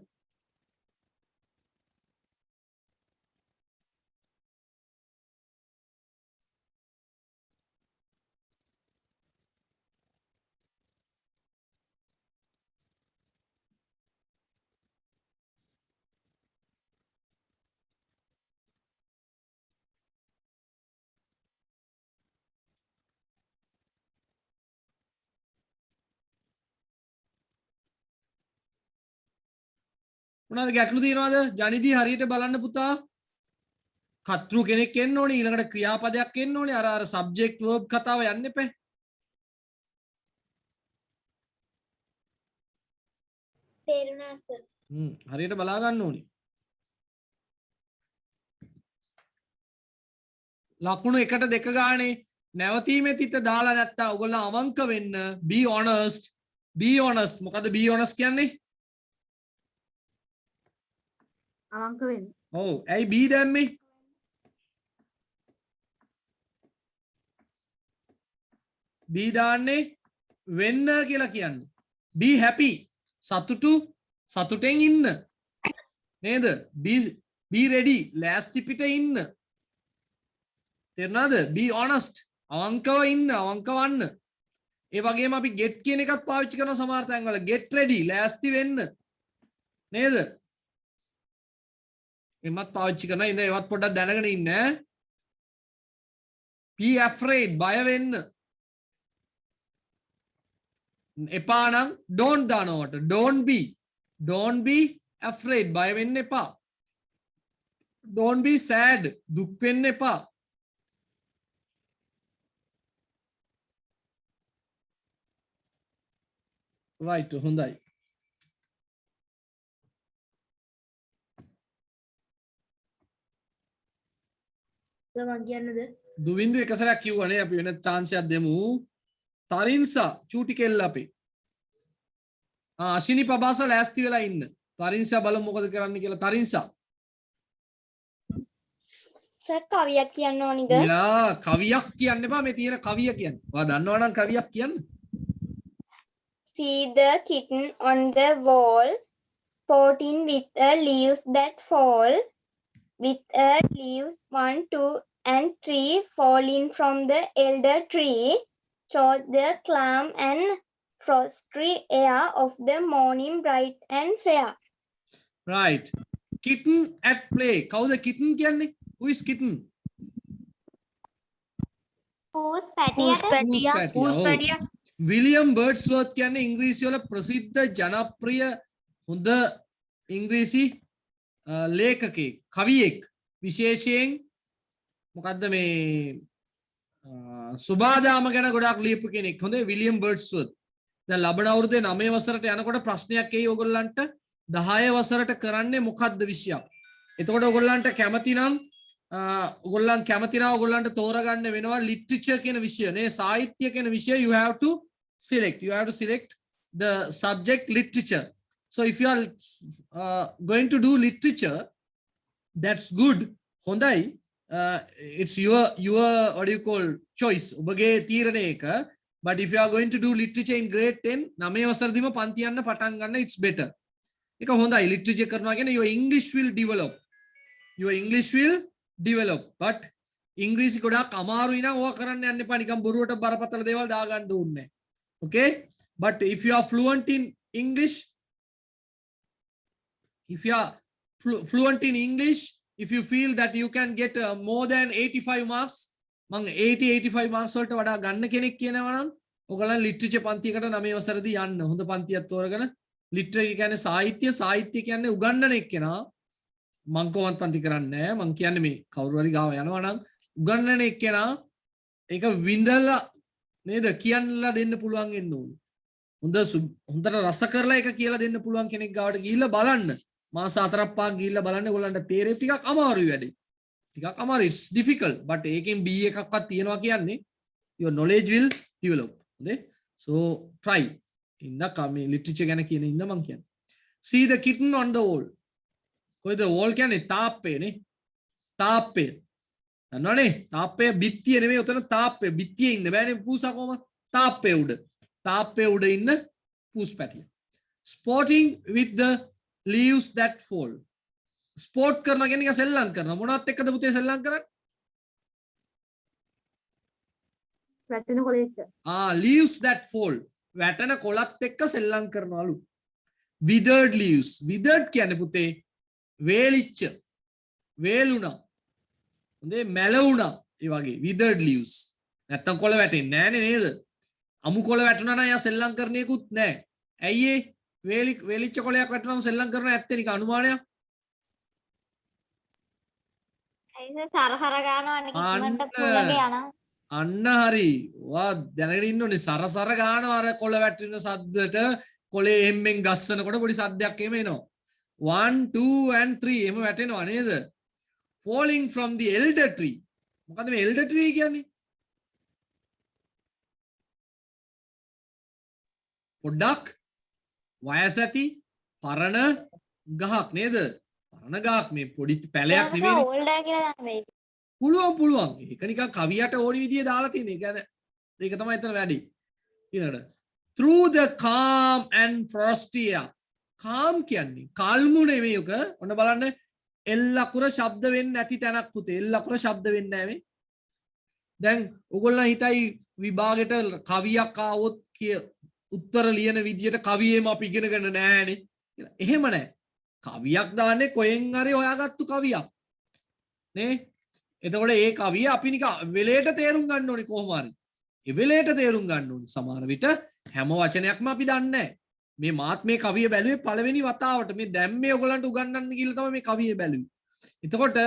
මොනවද ගැටලු තියෙනවද? ජනිදි හරියට බලන්න පුතා. කර්තෘ කෙනෙක් එන්න ඕනේ ඊළඟට ක්‍රියාපදයක් එන්න ඕනේ අර සබ්ජෙක්ට් verb කතාව යන්න එපා. තේරුණා සර්. හරියට බලා ගන්න ඕනේ. ලකුණු 1ට 2 ගානේ නැවතීමේ තිත දාලා නැත්තා ඔයගොල්ලෝ අවංක වෙන්න. be honest. be honest. මොකද be honest කියන්නේ? අවංක වෙන්න. ඔව්. ඇයි be දැම්මේ? be දාන්නේ වෙන්න කියලා කියන්නේ. be happy. සතුටෙන් ඉන්න. නේද? be ready. ලෑස්ති පිට ඉන්න. තේරුණාද? be honest. අවංකව ඉන්න, අවංක වන්න. ඒ වගේම අපි get කියන එකත් පාවිච්චි කරන සමහර තැන්වල get ready. ලෑස්ති වෙන්න. නේද? එමත් පාවිච්චි කරන ඉතින් ඒවත් පොඩ්ඩක් දැනගෙන ඉන්න. be afraid. බය වෙන්න. එපා නම් don't දානවට don't be afraid බය වෙන්න එපා. don't be sad දුක් වෙන්න එපා. right හොඳයි. සර් මං කියන්නද? දුවින්දු එක සැරයක් කිව්වනේ අපි වෙන chance එකක් දෙමු. තරින්සා චූටි කෙල්ල අපේ. අශිනි පබාස ලෑස්ති වෙලා ඉන්න. තරින්සා බලමු මොකද කරන්න කියලා. තරින්සා. සර් කවියක් කියන්න ඕනිද? යා කවියක් කියන්න එපා මේ තියෙන කවිය කියන්න. ඔයා දන්නවනම් කවියක් කියන්න. see the kitten on the wall, sporting with a leaves that fall, with a leaves 1, 2, and 3 falling from the elder tree, through the calm and frosty air of the morning bright and fair. right. Kitten at play. කවුද kitten කියන්නේ? Who is kitten? Whose Who's Pattia? Who's Oh. Pattia? William Wordsworth කියන්නේ ඉංග්‍රීසි වල ප්‍රසිද්ධ ජනප්‍රිය හොඳ ඉංග්‍රීසි ලේඛකයෙක් කවියෙක් විශේෂයෙන් මොකද්ද මේ සුභාදාම ගැන ගොඩාක් ලියපු කෙනෙක් හොඳේ විලියම් බර්ඩ්ස්වර්ත් දැන් ලබන අවුරුද්දේ 9 වසරට යනකොට ප්‍රශ්නයක් එයි ඔයගොල්ලන්ට 10 වසරට කරන්නේ මොකද්ද විෂයක් එතකොට ඔයගොල්ලන්ට කැමති නම් ඔයගොල්ලන් කැමති නම් ඔයගොල්ලන්ට තෝරගන්න වෙනවා ලිටරචර් කියන විෂය නේ සාහිත්‍ය කියන විෂය you have to select the subject literature so if you are going to do literature that's good හොඳයි it's your what do you call choice ඔබගේ තීරණය එක but if you are going to do literature in grade 10 9 වසරදීම පන්ති යන්න පටන් ගන්න it's better ඒක හොඳයි literature කරනවා කියන්නේ your english will develop but ඉංග්‍රීසි ගොඩාක් අමාරුයි නම් ඕවා කරන්න යන්න එපා නිකන් බොරුවට බරපතල දේවල් දාගන්න ඕනේ okay but if you are fluent in english if you feel that you can get more than 85 marks මං 85 marks වලට වඩා ගන්න කෙනෙක් කියනවා නම් ඔයගොල්ලන් ලිටරචර් පන්තියකට 9 වසරේදී යන්න හොඳ පන්තියක් තෝරගෙන ලිටරචර් කියන්නේ සාහිත්‍ය කියන්නේ උගන්වන එක්කෙනා මං කොහොමත් පන්ති කරන්නේ නැහැ මං කියන්නේ මේ කවුරු හරි ගාව යනවා නම් උගන්වන එක්කෙනා ඒක විඳලා නේද කියන්නලා දෙන්න පුළුවන් වෙන්න ඕනේ හොඳට රස කරලා ඒක කියලා දෙන්න පුළුවන් කෙනෙක් ගාවට ගිහිල්ලා බලන්න මාස 4ක් 5ක් ගිහිල්ලා බලන්න ඔයගොල්ලන්ට තේරෙයි ටිකක් අමාරුයි වැඩේ ටිකක් අමාරුයි it's difficult but ඒකෙන් B එකක්වත් තියනවා කියන්නේ your knowledge will develop හොඳේ so try ඉන්න කම literature ගැන කියන ඉන්න මං කියන්නේ see the kitten on the wall කොයිද wall කියන්නේ තාප්පේ නේ තාප්පේ දන්නවනේ තාප්පේ බිත්තිය නෙමෙයි උතන තාප්පේ බිත්තියේ ඉන්න බෑනේ පූසා කොහමද තාප්පේ උඩ ඉන්න පූස් පැටිය sporting with the leaves that fall sport කරනවා කියන්නේ නිකන් සෙල්ලම් කරනවා මොනවත් එක්කද පුතේ සෙල්ලම් කරන්නේ වැටෙන කොලෙක් leaves that fall වැටෙන කොලත් එක්ක සෙල්ලම් කරනවලු withered leaves withered කියන්නේ පුතේ වේලිච්ච වේලුණා හොඳේ මැලවුණා ඒ වගේ withered leaves නැත්තම් කොළ වැටෙන්නේ නැහනේ නේද අමු කොළ වැටුණා නම් යා සෙල්ලම් කරන එකකුත් නැහැ ඇයි ඒ වේලිච්ච කොළයක් වැටුනම සෙල්ලම් කරන ඇත්තේ නිකන් අනුමානයක් සරසර ගන්නවා නිකන් කුලගේ යනවා අන්න හරි වා දැනගෙන ඉන්න ඕනේ සරසර ගන්නවා අර කොළ වැටෙන සද්දට කොළේ එම්මෙන් ගස්සනකොට පොඩි සද්දයක් එම එනවා 1 2 and 3 එම වැටෙනවා නේද falling from the elder tree මොකද්ද මේ elder tree කියන්නේ පොඩ්ඩක් වයස ඇති පරණ ගහක් නේද පරණ ගහක් මේ පොඩි පැලයක් නෙවෙයි පුළුවන් ඒක නිකන් කවියට ඕනි විදිය දාලා තියෙන. ඒ කියන්නේ ඒක තමයි එතන වැඩි. ඊළඟට through the calm and frosty air. calm කියන්නේ කල්මු නෙවෙයි උක. ඔන්න බලන්න එල් අකුර ශබ්ද වෙන්නේ නැති තැනක් පුතේ. එල් අකුර ශබ්ද වෙන්නේ නැහැ මේ. දැන් ඔයගොල්ලෝ හිතයි විභාගෙට කවියක් ආවොත් උත්තර ලියන විදියට කවියෙම අපි ඉගෙන ගන්න නෑනේ කියලා. එහෙම නෑ. කවියක් දාන්නේ කොහෙන් හරි හොයාගත්තු කවියක්. නේ? එතකොට ඒ කවිය අපි නිකන් වෙලේට තේරුම් ගන්න ඕනේ කොහොම හරි. ඒ වෙලේට තේරුම් ගන්න ඕනේ. සමහර විට හැම වචනයක්ම අපි දන්නේ නැහැ. මේ මාත් මේ කවිය බැලුවේ පළවෙනි වතාවට. මේ දැන් මේ ඔයගලන්ට උගන්වන්න කියලා තමයි මේ කවිය බැලුවේ. එතකොට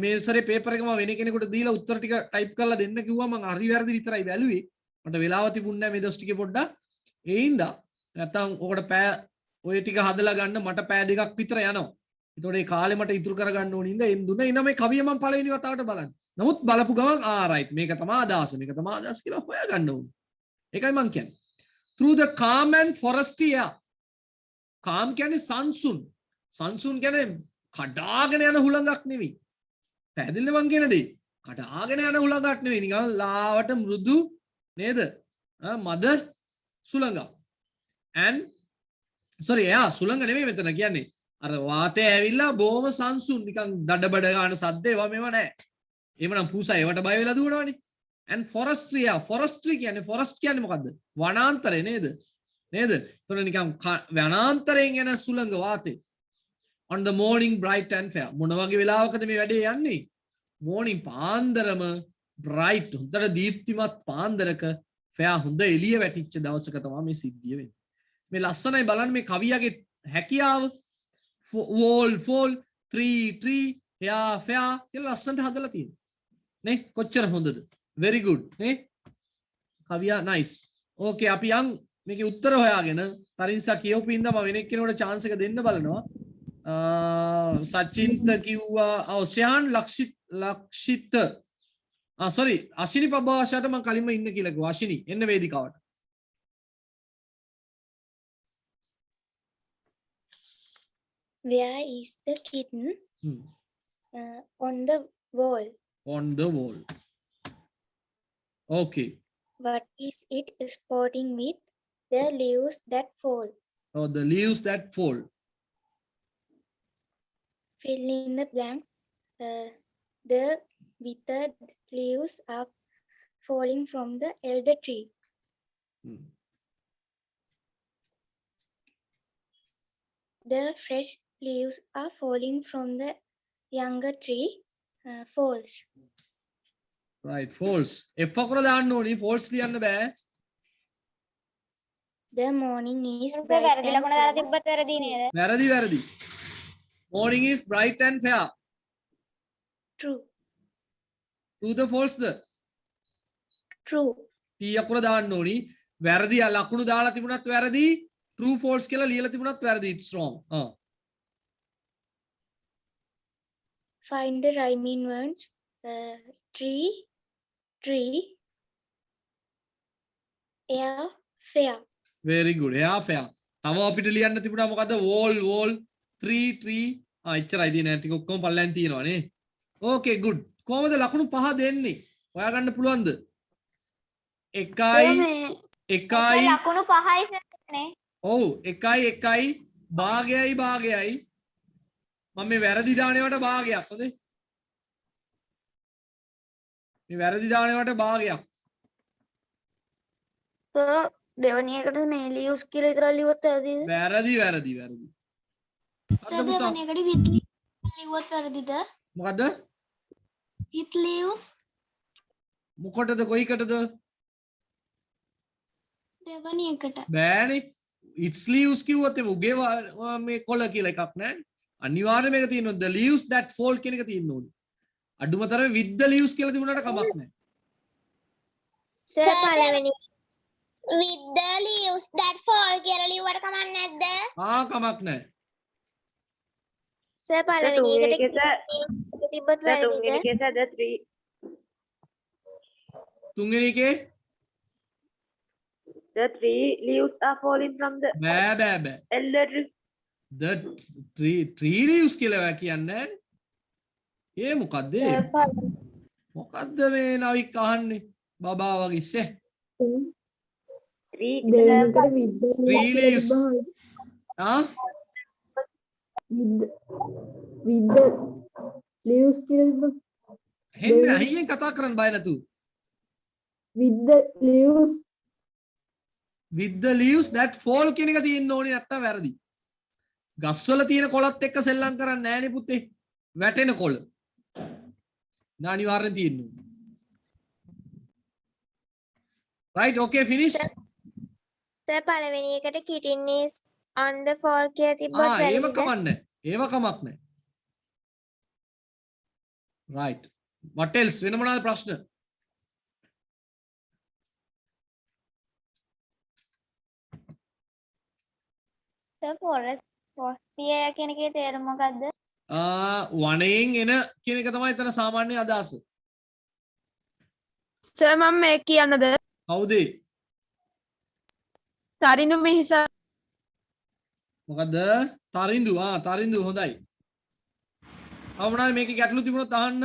මේ සැරේ පේපර් එක මම වෙන කෙනෙකුට දීලා උත්තර ටික ටයිප් කරලා දෙන්න කිව්වා. මම හරි වැරදි විතරයි බැලුවේ. මට වෙලාව තිබුණේ නැහැ මේ දොස් ටිකේ පොඩ්ඩක්. ඒ හින්දා නැත්තම් ඔකට පෑ ඔය ටික හදලා ගන්න මට පෑ දෙකක් විතර යනවා. ඒතකොට ඒ කාලේ මට ඉතුරු කරගන්න ඕන හින්දා එන් දුන්නා. ඉතින් මේ කවිය මම පළවෙනි වතාවට බලන්න. නමුත් බලපු ගමන් රයිට් මේක තමයි අදහස. මේක තමයි අදහස කියලා හොයාගන්න ඕනේ. ඒකයි මං කියන්නේ. through the calm and foresty air. calm කියන්නේ සංසුන්. සංසුන් කියන්නේ කඩාගෙන යන හුළඟක් නෙවෙයි. පැහැදිලිද මං කියන දේ? කඩාගෙන යන හුළඟක් නෙවෙයි. නිකන් ලාවට මෘදු නේද? මද සුළඟක්. and sorry සුළඟ නෙමෙයි මෙතන කියන්නේ අර වාතය ඇවිල්ලා බොහොම සංසුන් නිකන් දඩබඩ ගන්න සද්ද ඒවා මේවා නැහැ. එහෙමනම් පූසා ඒවට බය වෙලා දුවනවනේ. and forestry කියන්නේ forest කියන්නේ මොකද්ද? වනාන්තරය නේද? නේද? එතකොට නිකන් වනාන්තරයෙන් එන සුළඟ වාතය. on the morning bright and fair මොන වගේ වෙලාවකද මේ වැඩේ යන්නේ? morning පාන්දරම bright හොඳට දීප්තිමත් පාන්දරක fair හොඳ එළිය වැටිච්ච දවසක තමයි මේ සිද්ධිය වෙන්නේ. මේ ලස්සනයි බලන්න මේ කවියාගේ හැකියාව. wall fall tree fair කියලා ලස්සනට හදලා තියෙනවා. නේ කොච්චර හොඳද? very good නේ කවියා nice. okay අපි යන් මේකේ උත්තර හොයාගෙන තරින්සා කියවපු ඉඳන් මම වෙන එක්කෙනෙකුට chance එක දෙන්න බලනවා. සචින්ත කිව්වා ශ්‍යාන් ලක්ෂිත sorry අශිනි පබාෂාට මම කලින්ම ඉන්න කියලා කිව්වා. අශිනි එන්න වේදිකාවට. Where is the kitten? On the wall. on the wall. okay. What is it sporting with? The leaves that fall. oh the leaves that fall. Fill in the blanks. The withered leaves are falling from the elder tree. The fresh leaves are falling from the younger tree. Falls. right false f අකුර දාන්න ඕනි false ලියන්න බෑ. The morning is ඒක bright වැරදි and ලකුණ දාලා fair. තිබ්බත් වැරදි නේද? වැරදි morning is bright and fair. True. true the false the True. t අකුර දාන්න ඕනි. වැරදි ලකුණු දාලා තිබුණත් වැරදි. true false කියලා ලියලා තිබුණත් වැරදි. it's wrong. Find the rhyming words. Tree, air, fair. very good yeah fair. තව අපිට ලියන්න තිබුණා මොකද්ද? wall tree එච්චරයි තියෙන ටික ඔක්කොම පල්ලෙන් තියෙනවා නේ. okay good. කොහමද ලකුණු 5 දෙන්නේ? හොයාගන්න පුළුවන්ද? 1යි ලකුණු 5යි සර්. ඔව් 1යි භාගයයි මම මේ වැරදි දානේවට භාගයක් හොඳේ. මේ වැරදි දානේවට භාගයක්. සර් දෙවැනි එකට මේ leaves කියලා විතරක් ලියුවොත් වැරදිද? වැරදි. Sir, දෙවැනි එකට with ලිව්වොත් වැරදිද? මොකද්ද? With leaves මොකටද කොයිකටද? දෙවැනි එකට. බෑනේ. it's leaves කිව්වොත් එමු උගේ මේ කොළ කියලා එකක් නැහැ. අනිවාර්යයෙන් මේක තියෙනවා the leaves that fall කියන එක තියෙන්න ඕනේ. අඩුම තරමේ with the leaves කියලා තිබුණාට කමක් නැහැ. Sir, පළවෙනි with the leaves that fall කියලා ලිව්වට කමක් නැද්ද? කමක් නැහැ. Sir, පළවෙනි එකට තිබ්බත් වැරදිද? තුන්වෙනි එකේ The three leaves are falling from the බෑ. elder tree. the tree leaves කියලා කියන්නේ ඒ මොකද්ද? මොකද්ද මේ නවික් අහන්නේ? බබා වගේ ෂේ. දෙවෙනිකට with the Tree leaves. with the leaves කියලා තිබ්බා. හෙන්න අයියෙන් කතා කරන්න බය නැතු. with the leaves with the leaves that fall කියන එක තියෙන්න ඕනේ නැත්තම් වැරදි. ගස්වල තියෙන කොළත් එක්ක සෙල්ලම් කරන්නේ නෑනේ පුතේ. වැටෙන කොළ. අනිවාර්යෙන් තියෙන්න ඕනේ. right okay finish. Sir, පළවෙනි එකට kitten is on the fall කියලා තිබ්බත් ඒව වැරදිද? කමන්නේ. ඒව කමක් නැහැ. right what else වෙන මොනවාද ප්‍රශ්න? සර් forestier කියන එකේ තේරුම මොකද්ද? වනයෙන් එන කියන එක තමයි එතන සාමාන්‍ය අදහස. සර් මම මේ කියන්නද? කවුද? තරිඳු මිහිස මොකද්ද? තරිඳු හොඳයි. අවුණා මේකේ ගැටලු තිබුණොත් අහන්න.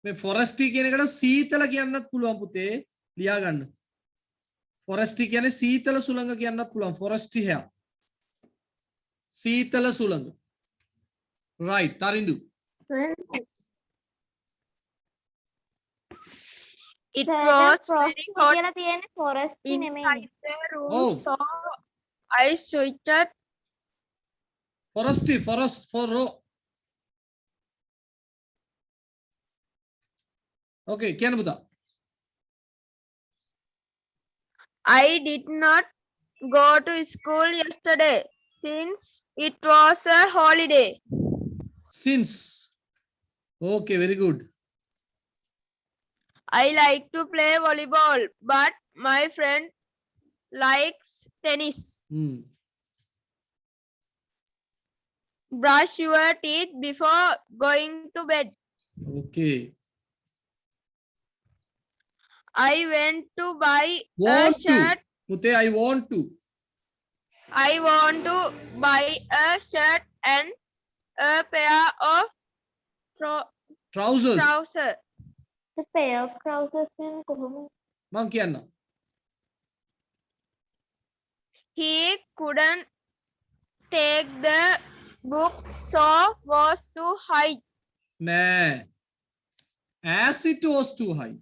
මේ forestry කියන එකට සීතල කියන්නත් පුළුවන් පුතේ ලියා ගන්න. forestry කියන්නේ සීතල සුළඟ කියන්නත් පුළුවන් forestry hair. සීතල සුළඟ. right Tharindu. It was very hot කියලා තියෙන්නේ forest නෙමෙයි. inside the room, Oh. so I switched forestry forest for row. okay කියන්න පුතා. I did not go to school yesterday since it was a holiday. since okay very good. I like to play volleyball, but my friend likes tennis. Brush your teeth before going to bed. okay I went to buy want a shirt. to පුතේ I want to I want to buy a shirt and a pair of trousers trousers. The pair of trousers කියන්නේ කොහොමද? මං කියන්න. He couldn't take the book, so was too high. නෑ as it was too high.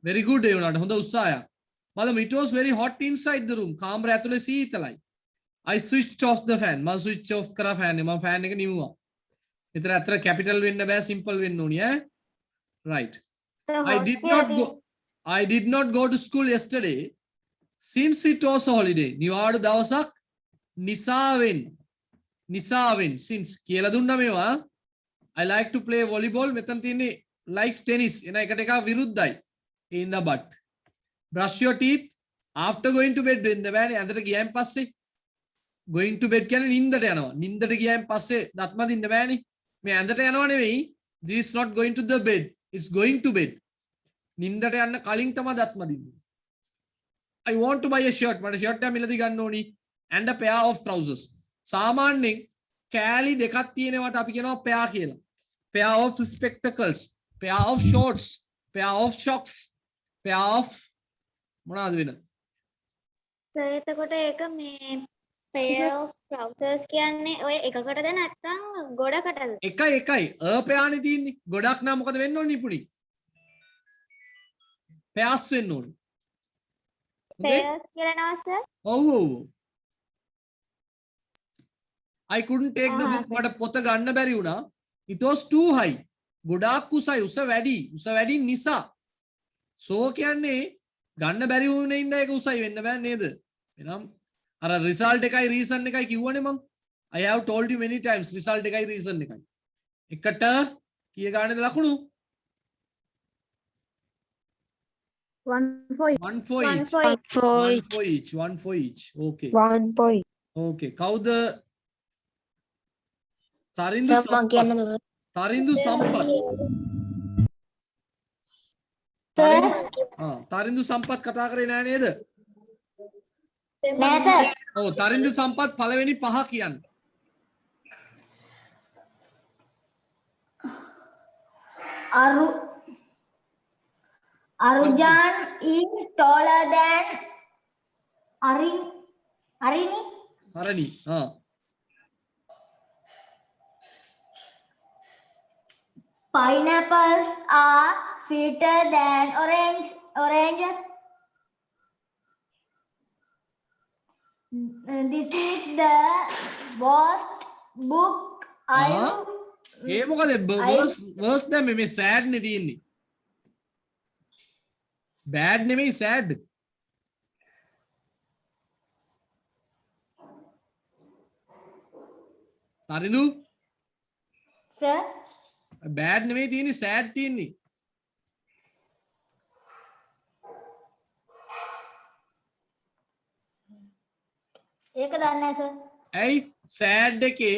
very good ඒ වුණාට හොඳ උත්සාහයක්. බලමු it was very hot inside the room. කාමරය ඇතුලේ සීතලයි. I switched off the fan. මම switch off කරා fan එක. මම fan එක නිමුවා. ඒතර අතර capital වෙන්න බෑ simple වෙන්න ඕනි ඈ. right. I did not go to school yesterday since it was a holiday. නිවාඩු දවසක් නිසාවෙන් since කියලා දුන්නා මේවා. I like to play volleyball. මෙතන තියෙන්නේ likes tennis. එන එකට එක විරුද්ධයි. in the butt. brush your teeth after going to bed වෙන්න බෑනේ. ඇඳට ගියන් පස්සේ going to bed කියන්නේ නින්දට යනවා. නින්දට ගියන් පස්සේ දත් මදින්න බෑනේ. මේ ඇඳට යනවා නෙවෙයි. this is not going to the bed. it's going to bed. නින්දට යන්න කලින් තමයි දත් මදින්නේ. I want to buy a shirt. මට shirt එක මිලදී ගන්න ඕනි. and a pair of trousers. සාමාන්‍යයෙන් කෑලි දෙකක් තියෙනවට අපි කියනවා pair කියලා. pair of spectacles, pair of shorts, pair of socks, pair of මොනවාද වෙන? සර් එතකොට ඒක මේ pair of trousers කියන්නේ ඔය එකකටද නැත්නම් ගොඩකටද? එකයි a pairනේ තියෙන්නේ. ගොඩක් නම් මොකද වෙන්න ඕනේ නිපුණි? pairs වෙන්න ඕනේ. pairs කියලා නේද සර්? ඔව්. I couldn't take the book. මට පොත ගන්න බැරි වුණා. it was too high. ගොඩාක් උසයි. උස වැඩි නිසා. so කියන්නේ ගන්න බැරි වුණේ ඉඳ ඒක උසයි වෙන්න බෑ නේද? එනම් අර result එකයි reason එකයි කිව්වනේ මම. I have told you many times result එකයි reason එකයි. එකට කීය ගානේද ලකුණු? 1 for each. One for each. Okay. 1 point. Okay. කවුද? තරිඳු සම්පත්. තරිඳු සම්පත් කතා කරේ නෑ නේද? නෑ සර්. ඔව් තරිඳු සම්පත් පළවෙනි පහ කියන්න. Arujaan is taller than Arini. හරණි. Pineapples are sweeter than oranges. This is the worst book ඒ මොකද worst දැන් මේ sad නේ තියෙන්නේ. bad නෙමෙයි sad. තරිඳු Sir, bad නෙමෙයි තියෙන්නේ sad තියෙන්නේ. ඒක දන්නේ නැහැ sir. ඇයි sad එකේ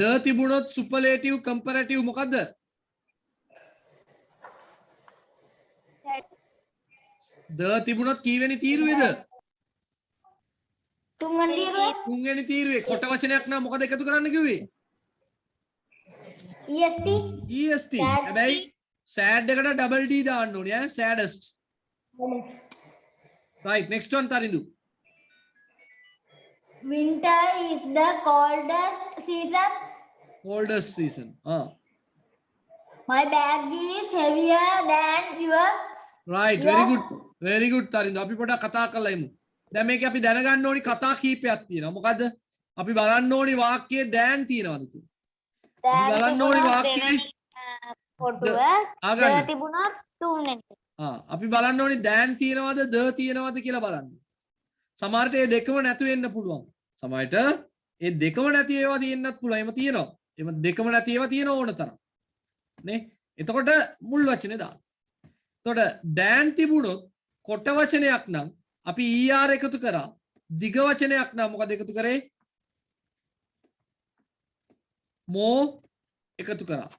the තිබුණොත් superlative comparative මොකද්ද? the තිබුණොත් කීවෙනි තීරුවේද? තුන්වෙනි තීරුවේ කොට වචනයක් නම් මොකද එකතු කරන්න කිව්වේ? EST. EST. හැබැයි sad එකට double D දාන්න ඕනේ ඈ saddest. Right, next one Tarindu. Winter is the coldest season. Coldest season. My bag is heavier than yours. Right, Yeah. very good. Very good Tarindu. අපි පොඩක් කතා කරලා ඉමු. දැන් මේක අපි දැනගන්න ඕනි කතා කීපයක් තියෙනවා. මොකද්ද? අපි බලන්න ඕනි වාක්‍යයේ දැන් තියෙනවද කියලා. අපි බලන්න ඕනි වාක්‍යයේ කොටුව ආගන්න. තිබුණොත් තුන්වෙනි. අපි බලන්න ඕනි දැන් තියෙනවද ද තියෙනවද කියලා බලන්න. සමහරට මේ දෙකම නැතු වෙන්න පුළුවන්. සමහරට මේ දෙකම නැති ඒවා තියෙන්නත් පුළුවන්. එහෙම තියෙනවා. එහෙම දෙකම නැති ඒවා තියෙන ඕන තරම්. නේ? එතකොට මුල් වචනේ දාන්න. එතකොට දැන් තිබුණොත් කොට වචනයක් නම් අපි er එකතු කරා. දිග වචනයක් නම් මොකද එකතු කරේ? more එකතු කරා.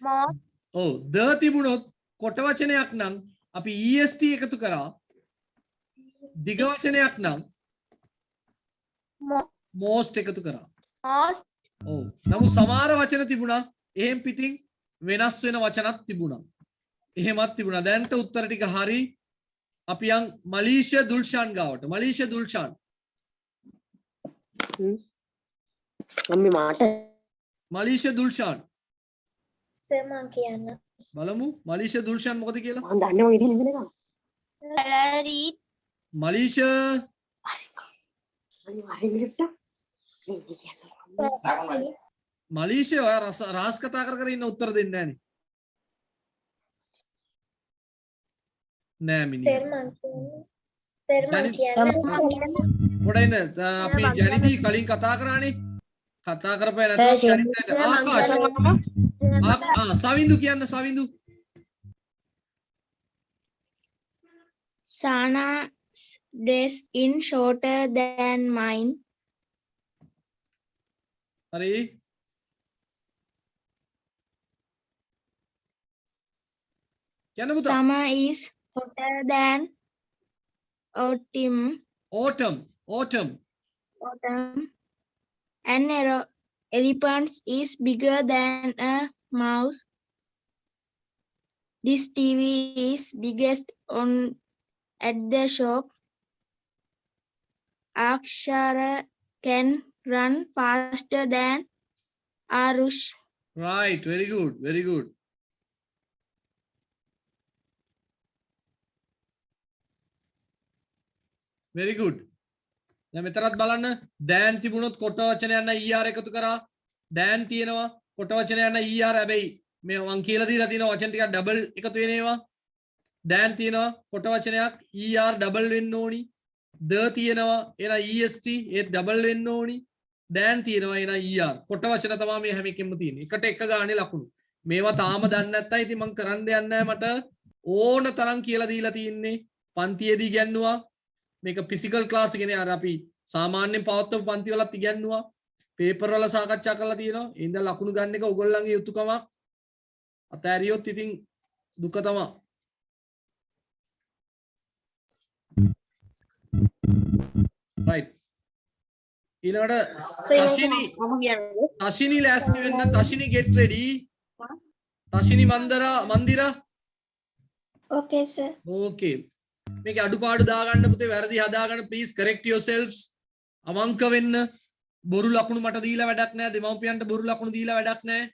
More. ඔව් ද තිබුණොත් කොට වචනයක් නම් අපි est එකතු කරා. දිග වචනයක් නම් most එකතු කරා. Most. ඔව් නමුත් සමහර වචන තිබුණා එහෙම් පිටින් වෙනස් වෙන වචනක් තිබුණා. එහෙමත් තිබුණා. දැන්ට උත්තර ටික හරි. අපි යන් මලීෂා දුල්ෂාන් ගාවට. මලීෂා දුල්ෂාන්. මම්මි මාට මලීෂා දුල්ෂාන්. සර් මං කියන්න. බලමු මලීෂා දුල්ෂාන් මොකද කියලා. මම දන්නේ මම ඉතින් ඉඳලා Salary. මලීෂා මලීෂා ඔය රහස් කතා කර ඉන්න උත්තර දෙන්නේ නැහනේ. නෑ මිනිහා. සර් මං කියන්න. පොඩ ඉන්න අපි ජනිදී කලින් කතා කරානේ. කතා කරපෑ නැත්නම් ආකාශ. සවින්දු කියන්න සවින්දු. Sana's dress is shorter than mine. හරි. කියන්න පුතා. Summer is hotter than autumn. autumn. An elephant is bigger than a mouse. This TV is biggest on at the shop. Akshara can run faster than Arush. Right, very good, very good. Very good. දැන් මෙතරත් බලන්න දැන් තිබුණොත් කොට වචනයක් නම් er එකතු කරා. දැන් තියෙනවා කොට වචනයක් නම් er හැබැයි මේ මං කියලා දීලා තියෙන වචන ටිකක් ඩබල් එකතු වෙන ඒවා. දැන් තියෙනවා කොට වචනයක් er ඩබල් වෙන්න ඕනි. ද තියෙනවා එහෙනම් est ඒත් ඩබල් වෙන්න ඕනි. දැන් තියෙනවා එහෙනම් er. කොට වචන තමයි මේ හැම එකෙම තියෙන්නේ. එකට එක ගානේ ලකුණු. මේවා තාම දන්නේ නැත්තම් ඉතින් මං කරන්න දෙයක් නැහැ මට ඕන තරම් කියලා දීලා තියෙන්නේ. පන්තියේදී ඉගෙනුවා. මේක ෆිසිකල් ක්ලාස් එකනේ අර අපි සාමාන්‍යයෙන් පවත්වපු පන්ති වලත් ඉගෙනුවා. පේපර් වල සාකච්ඡා කරලා තියෙනවා. ඒ ඉඳන් ලකුණු ගන්න එක ඔයගොල්ලන්ගේ යුතුයකමක්. අතෑරියොත් ඉතින් දුක තමයි. right ඊළඟට තශිනි ලෑස්ති වෙන්න. තශිනි get ready. තශිනි මන්දිරා Okay sir. okay මේක අඩුපාඩු දාගන්න පුතේ වැරදි හදාගන්න please correct yourselves. අවංක වෙන්න. බොරු ලකුණු මට දීලා වැඩක් නැහැ. දෙමව්පියන්ට බොරු ලකුණු දීලා වැඩක් නැහැ.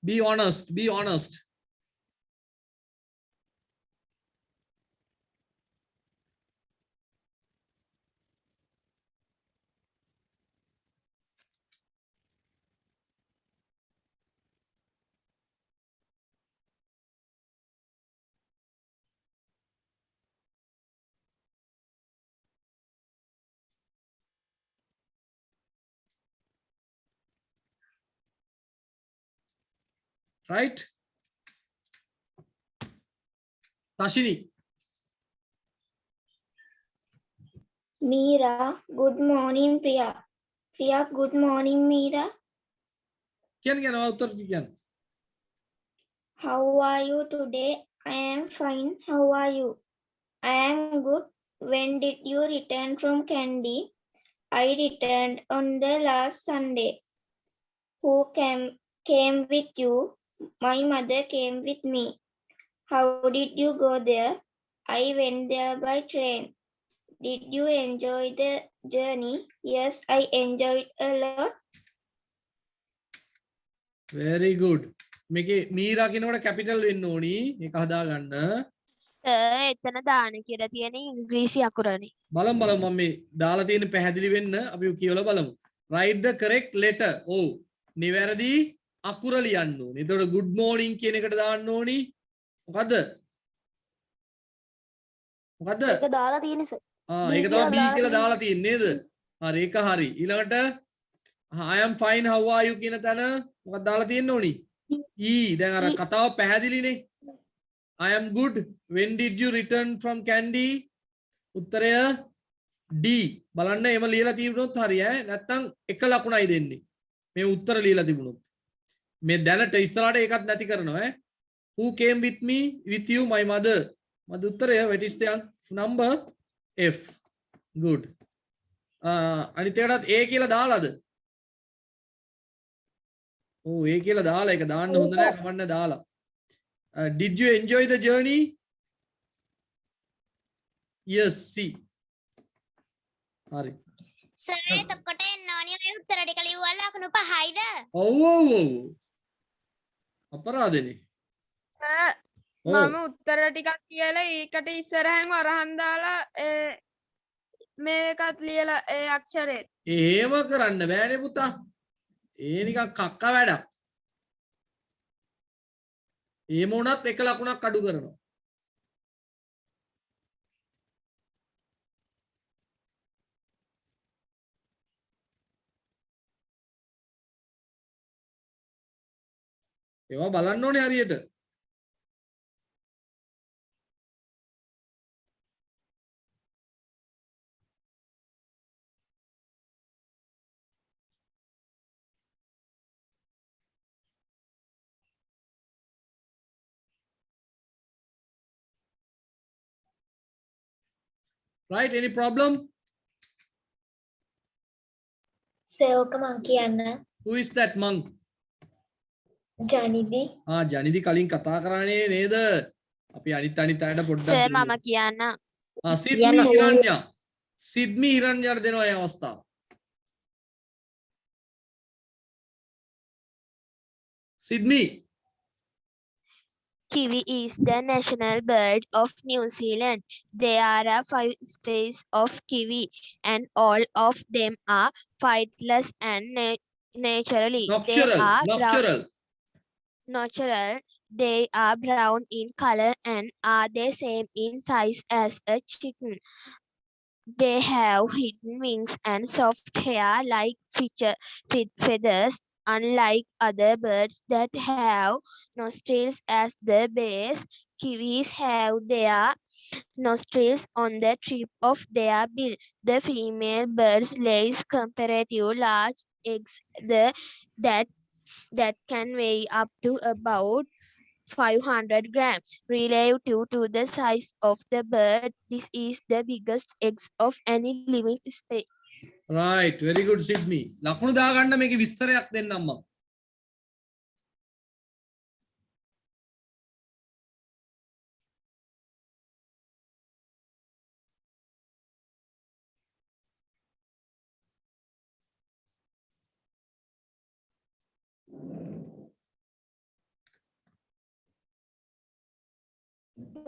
be honest, be honest. right Tashini. Meera, good morning Priya. Priya, good morning Meera. කියන්න උත්තර කියන්න. How are you today? I am fine. How are you? I am good. When did you return from Kandy? I returned on the last Sunday. Who came with you? My mother came with me. How did you go there? I went there by train. Did you enjoy the journey? Yes, I enjoyed a lot. very good. මේකේ මීරා කියනකොට කැපිටල් වෙන්න ඕනි. මේක හදා ගන්න. එතන දාන කියලා තියෙන ඉංග්‍රීසි අකුරනේ. බලමු මම මේ දාලා තියෙන පැහැදිලි වෙන්න අපි කියවලා බලමු. write the correct letter. ඔව්. නිවැරදි අකුර ලියන්න ඕනේ. එතකොට good morning කියන එකට දාන්න ඕනි. මොකද්ද? මොකද්ද? ඒක දාලා තියෙන සර්. ඒක තමයි B කියලා දාලා තියෙන්නේ නේද? හරි ඒක හරි. ඊළඟට I am fine how are you කියන තැන මොකක්ද දාලා තියෙන්න ඕනි? E. දැන් අර කතාව පැහැදිලිනේ. I am good. When did you return from Kandy? උත්තරය D. බලන්න එම ලියලා තිබුණොත් හරි ඈ. නැත්තම් එක ලකුණයි දෙන්නේ. මේ උත්තර ලියලා තිබුණොත්. මේ දැනට ඉස්සරහට ඒකත් නැති කරනවා ඈ. Who came with me? With you, my mother. මද උත්තරය what is the number? F. Good. අනිත් එකටත් A කියලා දාලාද? ඔව් A කියලා දාලා ඒක දාන්න හොඳ නෑ කමන්න දාලා. Did you enjoy the journey? Yes, C. හරි. සර් එතකොට එන්නෝනිය උත්තර ටික ලියුවා ලකුණු 5යිද? ඔව්. අපරාධනේ. මම උත්තර ටිකක් කියලා ඒකට ඉස්සරහෙන් වරහන් දාලා මේකත් ලියලා ඒ අක්ෂරෙත්. එහෙම කරන්න බෑනේ පුතා. ඒ නිකන් කක්ක වැඩක්. එහෙම වුණත් එක ලකුණක් අඩු කරනවා. ඒවා බලන්න ඕනේ හරියට. Right, any problem? සෝක මං කියන්න. Who is that monk? ජනිදි. ජනිදි කලින් කතා කරානේ නේද? අපි අනිත් අයට පොඩ්ඩක් සර් මම කියන්න. සිද්මි හිරන්යා. සිද්මි හිරන්යාට දෙනවා මේ අවස්ථාව. සිද්මි. Kiwi is the national bird of New Zealand. There are 5 species of kiwi, and all of them are flightless and naturally. Natural. They are brown in color and are the same in size as a chicken. They have hidden wings and soft hair like feathers. Unlike other birds that have nostrils at the base, kiwis have their nostrils on the tip of their bill. The female birds lays comparatively large eggs that can weigh up to about 500 grams. Relative to the size of the bird, this is the biggest eggs of any living species. Right, very good Sydney. ලකුණු දාගන්න මේකේ විස්තරයක් දෙන්නම් මම.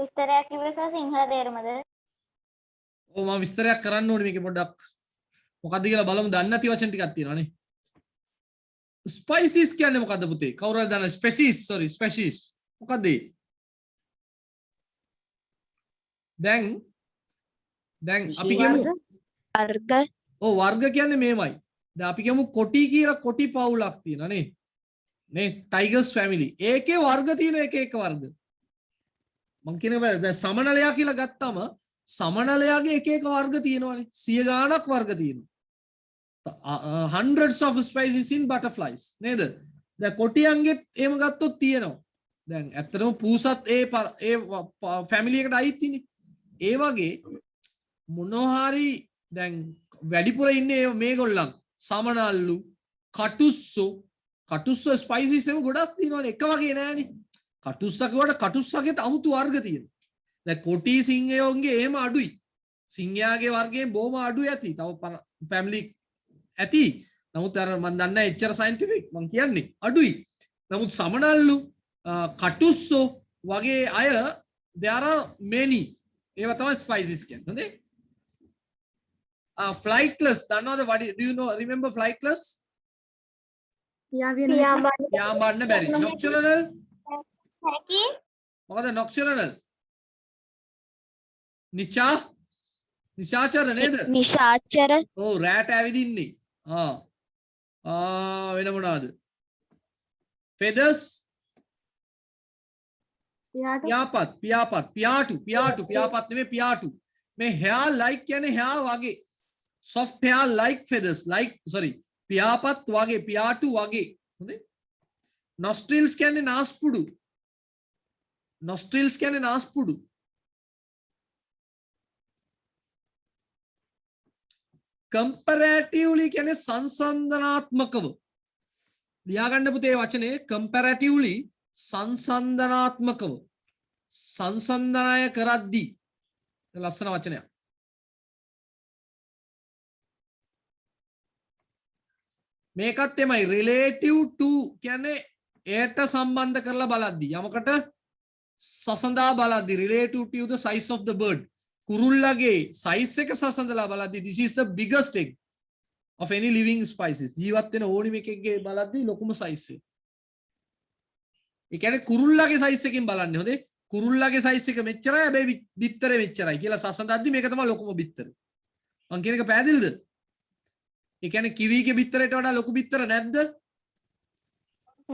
විස්තරයක් කිව්වස සිංහල තේරුමද? ඔව් මම විස්තරයක් කරන්න ඕනේ මේකේ පොඩ්ඩක්. මොකද්ද කියලා බලමු. දන්නේ නැති වචන ටිකක් තියෙනවානේ. ස්පයිසිස් කියන්නේ මොකද්ද පුතේ? කවුරු හරි දන්න ස්පෙසිස් මොකද්ද? දැන් අපි කියමු වර්ග. ඔව් වර්ග කියන්නේ මේමයි. දැන් අපි කියමු කොටි කියලා කොටි පවුලක් තියෙනවා නේ. නේ ටයිගර්ස් ෆැමිලි. ඒකේ වර්ග තියෙන එක වර්ග. මං කියන දැන් සමනලයා කියලා ගත්තම සමනලයාගේ එක වර්ග තියෙනවානේ. 100 ගාණක් වර්ග තියෙනවා. hundreds of species in butterflies නේද? දැන් කොටියන්ගෙත් එහෙම ගත්තොත් තියෙනවා. දැන් ඇත්තටම පූසත් ඒ ෆැමිලි එකට අයිතිනේ. ඒ වගේ මොනවා හරි දැන් වැඩිපුර ඉන්නේ මේගොල්ලන් සමනල්ලු, කටුස්සු, කටුස්ස ස්පයිසිස් එහෙම ගොඩක් තියෙනවානේ එක වගේ නෑනේ. කටුස්ස කිව්වට කටුස්සගෙත් අමුතු වර්ග තියෙනවා. දැන් කොටි සිංහයෝන්ගේ එහෙම අඩුයි. සිංහයාගේ වර්ගයෙන් බොහොම අඩුයි ඇති. තව ෆැමිලි ඇති. නමුත් අර මම දන්නේ එච්චර සයන්ටිෆික් මම කියන්නේ අඩුයි. නමුත් සමනල්ලු කටුස්සෝ වගේ අය there are many. ඒවා තමයි ස්පයිසිස් කියන්නේ. හොඳේ. Flightless දන්නවද do you know remember flightless? යාඹන්න බැරි. Nocturnal මොකද nocturnal? නිශාචර නේද? නිශාචර. ඔව් රැට ඇවිදින්නේ. වෙන මොනවාද? feathers පියාපත් නෙමෙයි පියාටු. මේ hair like කියන්නේ hair වගේ. soft hair like feathers like sorry පියාපත් වගේ පියාටු වගේ. හොඳේ. nostrils කියන්නේ නාස්පුඩු. nostrils කියන්නේ නාස්පුඩු. comparatively කියන්නේ සංසන්දනාත්මකව. ලියාගන්න පුතේ වචනේ comparatively සංසන්දනාත්මකව. සංසන්දනය කරද්දී. ලස්සන වචනයක්. මේකත් එමය relative to කියන්නේ ඒට සම්බන්ධ කරලා බලද්දී. යමකට සසඳා බලද්දී relative to the size of the bird. කුරුල්ලගේ size එක සසඳලා බලද්දී this is the biggest egg of any living species. ජීවත් වෙන ඕනිම එකෙක්ගේ බලද්දී ලොකුම size එක. ඒ කියන්නේ කුරුල්ලගේ size එකකින් බලන්නේ. හොඳේ. කුරුල්ලගේ size එක මෙච්චරයි හැබැයි බිත්තරේ මෙච්චරයි කියලා සසඳද්දී මේක තමයි ලොකුම බිත්තර. මං කියන එක පැහැදිලිද? ඒ කියන්නේ කිවිගේ බිත්තරයට වඩා ලොකු බිත්තර නැද්ද?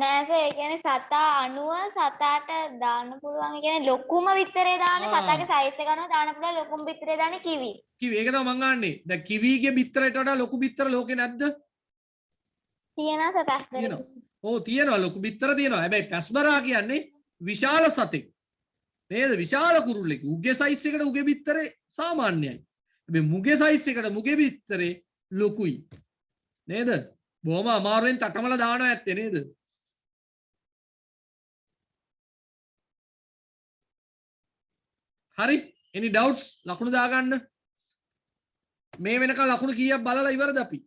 නෑ සර් ඒ කියන්නේ සතා අණුව සතාට දාන්න පුළුවන්. ඒ කියන්නේ ලොකුම බිත්තරේ දාන්නේ සතාගේ size එක අනුව දාන්න පුළුවන් ලොකුම බිත්තරේ දාන්නේ කිවි. කිවි ඒක තමයි මං අහන්නේ. දැන් කිවිගේ බිත්තරයට වඩා ලොකු බිත්තර ලෝකේ නැද්ද? තියෙනවා සර් පැස්බරේ. ඔව් තියෙනවා ලොකු බිත්තර තියෙනවා. හැබැයි පැස්බරා කියන්නේ විශාල සතෙක්. නේද? විශාල කුරුල්ලෙක්. උගේ size එකට උගේ බිත්තරේ සාමාන්‍යයි. හැබැයි මුගේ size එකට මුගේ බිත්තරේ ලොකුයි. නේද? බොහොම අමාරුවෙන් තටමලා දානවා ඇත්තේ නේද? හරි? any doubts? ලකුණු දාගන්න. මේ වෙනකන් ලකුණු කීයක් බලලා ඉවරද අපි?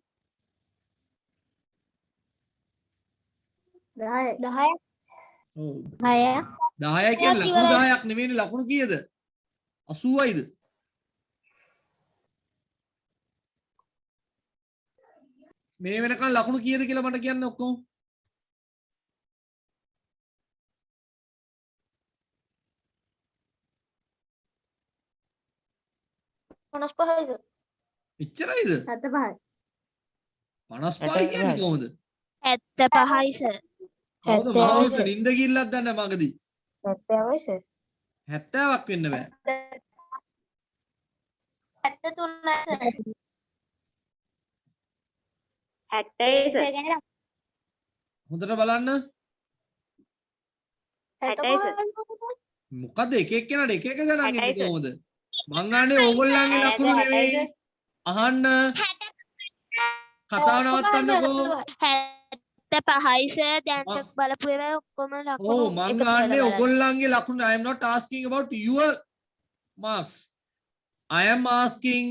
10. ඔව් 10. 10යි කියන්නේ ලකුණු 10ක් නෙමෙයිනේ ලකුණු කීයද? 80යිද? මේ වෙනකන් ලකුණු කීයද කියලා මට කියන්න ඔක්කොම. 55යිද? එච්චරයිද? 75යි. 55යි කියන්නේ කොහොමද? 75යි සර්. කවුද මහවස නින්ද ගිල්ලක් දන්න මගදී? 70යි සර්. 70ක් වෙන්න බෑ. 73යි සර්. 70යි සර්. හොඳට බලන්න. 70යි සර්. මොකද එක එක්කෙනාට එක එක ගණන් එන්නේ කොහොමද? මං අහන්නේ ඕගොල්ලන්ගේ ලකුණු නෙවෙයි. අහන්න. කතාව නවත්තන්නකෝ. 75යි සර්. දැන් බලපු ඒවා ඔක්කොම ලකුණු ඔව් මං අහන්නේ ඕගොල්ලන්ගේ ලකුණු. I am not asking about your marks. I am asking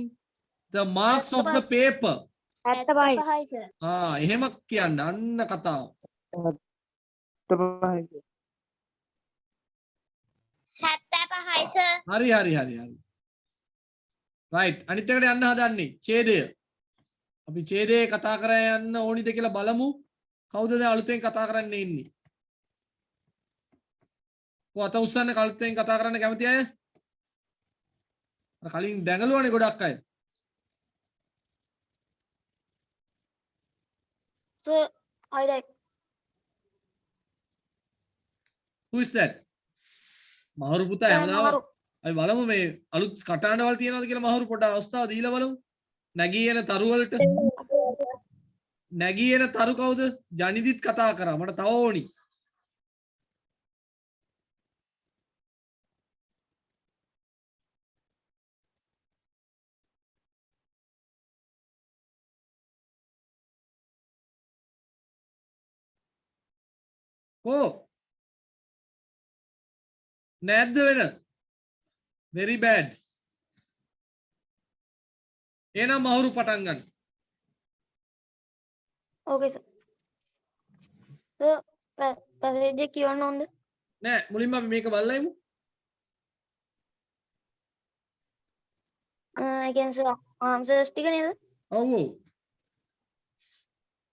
the marks of the paper. 75යි සර්. එහෙම කියන්න අන්න කතාව. 75යි සර්. හරි. right අනිත් එකට යන්න හදන්නේ ඡේදය. අපි ඡේදය කතා කරලා යන්න ඕනිද කියලා බලමු. කවුද දැන් අලුතෙන් කතා කරන්න ඉන්නේ? අත උස්සන්න කලින් කතා කරන්න කැමති අය? අර කලින් දැඟලුවානේ ගොඩක් අය. Sir, I like. Who is that? මහරු පුතා හැමදාම අපි බලමු මේ අලුත් කටහඬවල් තියෙනවද කියලා මහරු පොඩ අවස්ථාව දීලා බලමු. නැගී එන තරු වලට. නැගී එන තරු කවුද? ජනිදිත් කතා කරා. මට තව ඕනි. Oh. නැද්ද වෙන? Very bad. එහෙනම් මහුරු පටන් ගන්න. Okay, sir. So, passage එක කියවන්න ඕනද? නෑ මුලින්ම අපි මේක බලලා ඉමු. I can say answers ටික නේද? ඔව් ඔව්.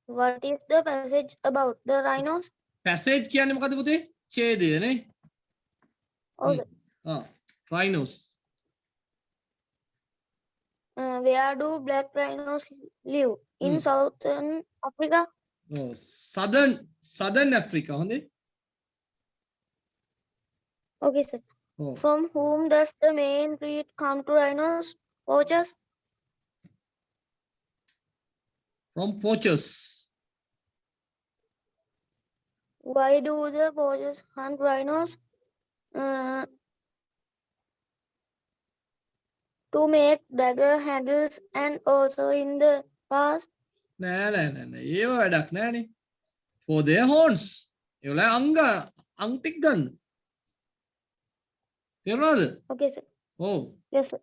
What is the passage about the rhinos? Passage කියන්නේ මොකද්ද පුතේ? ඡේදය නේ. Oh, sir. Rhinos. Where do black rhinos live? In southern Africa? Oh, southern Africa හොඳේ. Okay, sir. Oh. From whom does the main breed come to rhinos? Poachers? From poachers. Why do the poachers hunt rhinos? To make dagger handles and also in the past. නෑ ඒව වැඩක් නෑනේ. For their horns. ඒවල අං ටික ගන්න. තේරුණාද? Okay, sir. ඔව්. Yes, sir.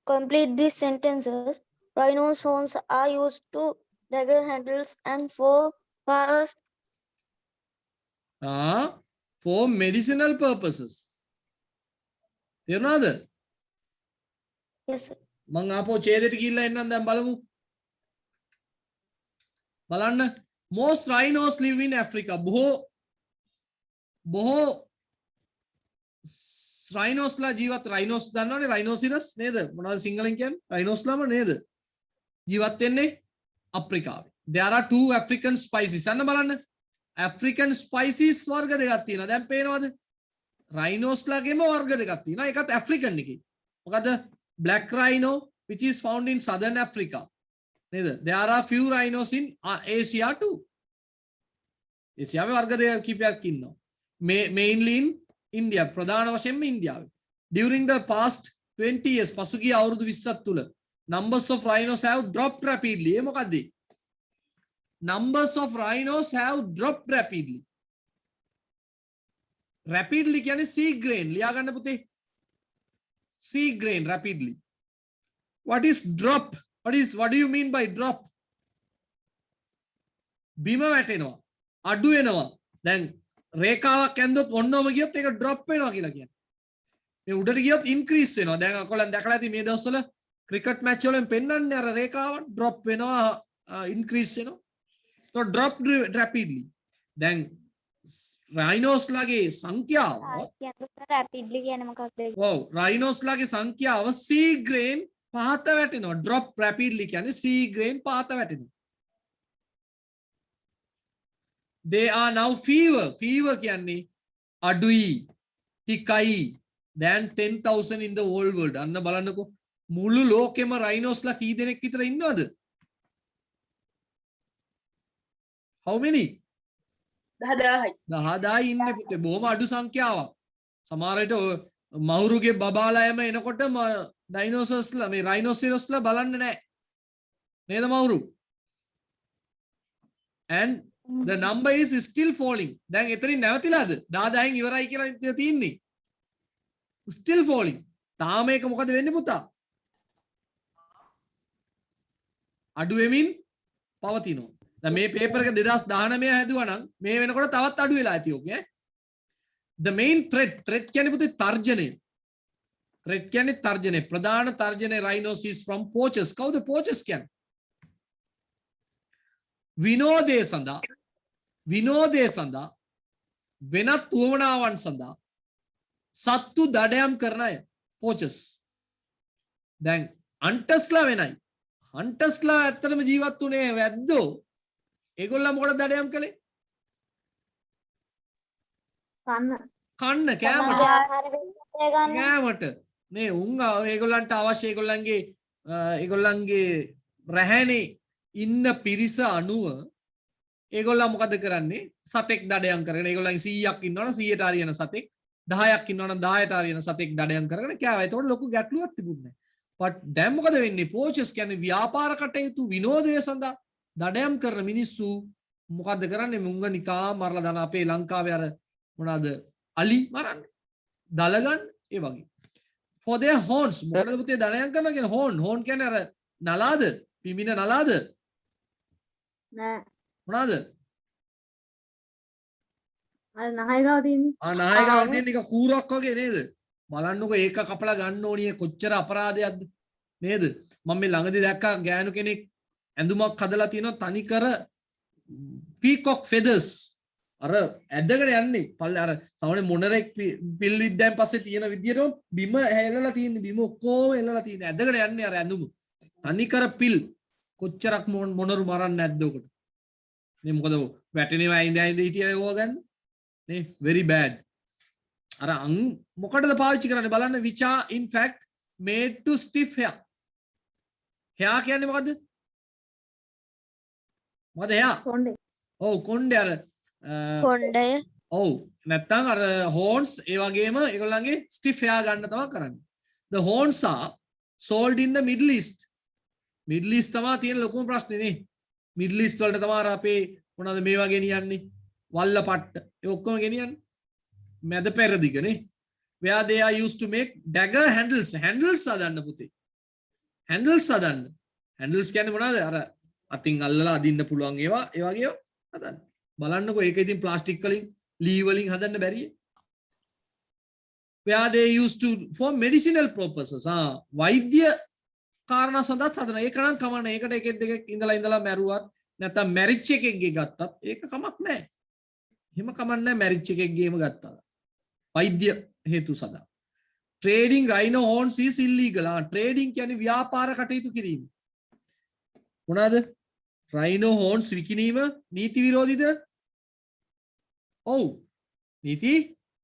Complete these sentences. Rhinos horns are used to dagger handles and for past. For medicinal purposes. තේරුණාද? Yes, sir. මං ආපහු ඡේදයට ගිහිල්ලා එන්නම් දැන් බලමු. බලන්න. Most rhinos live in Africa. බොහෝ rhinos ලා ජීවත් rhinos දන්නවනේ rhinoceros නේද? මොනවද සිංහලෙන් කියන්නේ? rhinos ලාම නේද? ජීවත් වෙන්නේ අප්‍රිකාවේ. There are 2 African species. අන්න බලන්න. African species වර්ග දෙකක් තියෙනවා. දැන් පේනවද? rhinos ලාගේම වර්ග දෙකක් තියෙනවා. ඒකත් African එකේ. මොකද black rhino which is found in southern Africa. නේද? There are few rhinos in Asia too. ඒසියාවේ වර්ග දෙක කිහිපයක් ඉන්නවා. Mainly in India. ප්‍රධාන වශයෙන්ම ඉන්දියාවේ. During the past 20 years පසුගිය අවුරුදු 20ක් තුල numbers of rhinos have dropped rapidly. ඒ මොකද්ද? Numbers of rhinos have dropped rapidly. Rapidly කියන්නේ sea grain. ලියා ගන්න පුතේ. Sea grain rapidly. What is drop? What do you mean by drop? බිම වැටෙනවා. අඩු වෙනවා. දැන් රේඛාවක් ඇන්දොත් ඔන්නම ගියොත් ඒක drop වෙනවා කියලා කියන්නේ. මේ උඩට ගියොත් increase වෙනවා. දැන් අකොලන් දැකලා ඇති මේ දවස්වල ක්‍රිකට් මැච් වලින් පෙන්වන්නේ අර රේඛාව drop වෙනවා increase වෙනවා. So drop rapidly. දැන් rhinos ලාගේ සංඛ්‍යාව rapidly කියන්නේ මොකක්ද? ඔව් rhinos ලාගේ සංඛ්‍යාව sea grain පහත වැටෙනවා. drop rapidly කියන්නේ sea grain පහත වැටෙනවා. They are now fewer කියන්නේ අඩුයි ටිකයි than 10,000 in the whole world. අන්න බලන්නකෝ මුළු ලෝකෙම rhinos ලා කී දෙනෙක් විතර ඉන්නවද? How many? 10,000යි. 10,000යි ඉන්නේ පුතේ. බොහොම අඩු සංඛ්‍යාවක්. සමහර විට මහුරුගේ බබාලා යම එනකොට ඩයිනෝසර්ස්ලා මේ රයිනෝසෙරස්ලා බලන්නේ නැහැ. නේද මහුරු? And the number is still falling. දැන් එතනින් නැවතිලාද? 10,000න් ඉවරයි කියලා තියෙන්නේ. Still falling. තාම මේක මොකද වෙන්නේ පුතා? අඩු වෙමින් පවතිනවා. දැන් මේ පේපර් එක 2019 හැදුවා නම් මේ වෙනකොට තවත් අඩු වෙලා ඇති ඕකේ. The main threat කියන්නේ පුතේ තර්ජනය. threat කියන්නේ තර්ජනය. ප්‍රධාන තර්ජනය rhinos is from poachers. කවුද poachers කියන්නේ? විනෝදයේ සඳහා වෙනත් උවමනාවන් සඳහා සත්තු දඩයම් කරන අය poachers. දැන් hunters-ලා වෙනයි. hunters-ලා ඇත්තටම ජීවත් වුණේ වැද්දෝ. ඒගොල්ලෝ මොකටද දඩයම් කළේ? කන්න කෑමට නේ උන් ඒගොල්ලන්ට අවශ්‍ය ඒගොල්ලන්ගේ රැහැනේ ඉන්න පිරිස අනුව ඒගොල්ලෝ මොකද කරන්නේ? සතෙක් දඩයම් කරගෙන ඒගොල්ලන් 100ක් ඉන්නවනම් 100ට හරියන සතෙක් 10ක් ඉන්නවනම් 10ට හරියන සතෙක් දඩයම් කරගෙන කෑවා. ඒතකොට ලොකු ගැටලුවක් තිබුණේ නැහැ. but දැන් මොකද වෙන්නේ? poachers කියන්නේ ව්‍යාපාර කටයුතු විනෝදය සඳහා දඩයම් කරන මිනිස්සු මොකද්ද කරන්නේ මුංග නිකා මරලා දාන අපේ ලංකාවේ අර මොනවාද අලි මරන්නේ දල ගන්න ඒ වගේ for their horns මොකටද පුතේ දලයන් කරනවා කියන්නේ horn කියන්නේ අර නලාද පිමින නලාද නෑ මොනවාද අර නහයගාව තියෙන්නේ නායකව තියෙන එක කූරක් වගේ නේද බලන්නකො ඒක කපලා ගන්න ඕනිය කොච්චර අපරාධයක්ද නේද මම මේ ළඟදී දැක්කා ගෑනු කෙනෙක් ඇඳුමක් හදලා තියෙනවා තනි කර peacock feathers අර ඇදගෙන යන්නේ පල්ල අර සාමාන්‍ය මොනරෙක් පිල් විද්‍යාවෙන් පස්සේ තියෙන විදියටම බිම හැලලා තියෙන බිම ඔක්කොම හැලලා තියෙන ඇදගෙන යන්නේ අර ඇඳුම තනි කර පිල් කොච්චරක් මොනරු මරන්නේ නැද්ද උකට නේ මොකද වැටෙනවා ඇඳ හිටියා ඒව ගන්න නේ very bad අර අං මොකටද පාවිච්චි කරන්නේ බලන්න which are in fact made to stiff hair hair කියන්නේ මොකද්ද මොකද hair කොණ්ඩේ ඔව් කොණ්ඩේ අර කොණ්ඩය ඔව් නැත්තම් අර horns ඒ වගේම ඒගොල්ලන්ගේ stiff hair ගන්න තමයි කරන්නේ the horns are sold in the middle east තමයි තියෙන ලොකුම ප්‍රශ්නේ නේ middle east වලට තමයි අපේ මොනවද මේවා ගෙනියන්නේ වල්ල පට්ට ඒ ඔක්කොම ගෙනියන්නේ මැද පෙරදිග නේ where they are used to make dagger handles හදන්න පුතේ handles කියන්නේ මොනවද අර අතින් අල්ලලා අදින්න පුළුවන් ඒවා ඒ වගේ හදන්න බලන්නකෝ ඒක ඉතින් ප්ලාස්ටික් වලින් ලී වලින් හදන්න බැරිය where they used to for medicinal purposes වෛද්‍ය කාරණා සඳහා හදන ඒක නම් කමන්න ඒකට එකෙක් දෙකක් ඉඳලා මැරුවත් නැත්නම් මැරිච් එකෙක්ගේ ගත්තත් ඒක කමක් නැහැ එහෙම කමක් නැහැ මැරිච් එකෙක්ගේම ගත්තා වෛද්‍ය හේතු සඳහා trading rhino horns is illegal trading කියන්නේ ව්‍යාපාර කටයුතු කිරීම මොනවාද rhino horns විකිණීම නීති විරෝධීද ඔව් නීති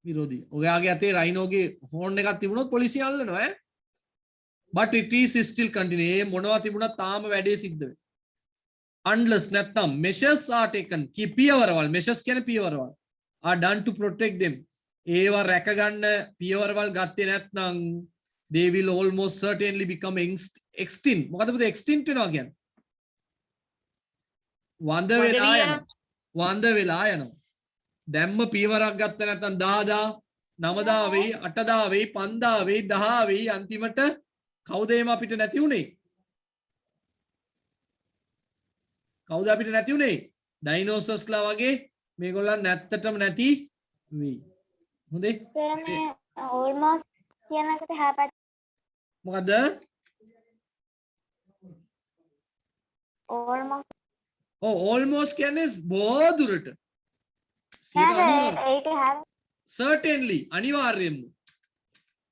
විරෝධී ඔයාගේ අතේ රයිනෝගේ හෝන් එකක් තිබුණොත් පොලිසිය අල්ලනවා ඈ but it is still continue මොනවා තිබුණත් තාම වැඩේ සිද්ධ වෙනවා unless නැත්නම් measures are taken පියවරවල් measures කියන්නේ පියවරවල් are done to protect them ඒවා රැක ගන්න පියවරවල් ගත්තේ නැත්නම් they will almost certainly become extinct මොකද පුතේ extinct වෙනවා කියන්නේ වඳ වෙලා යනවා දැම්ම පියවරක් ගත්ත නැත්නම් 10000 වෙයි 9000 වෙයි 5000 වෙයි 10 වෙයි අන්තිමට කවුද එම අපිට නැති උනේ ඩයිනෝසර්ස්ලා වගේ මේගොල්ලන් නැත්තටම නැති වෙයි හොඳේ almost කියන එකට හැපත් මොකද almost almost කියන්නේ බොහෝ දුරට ඒක හරි certainly අනිවාර්යෙන්ම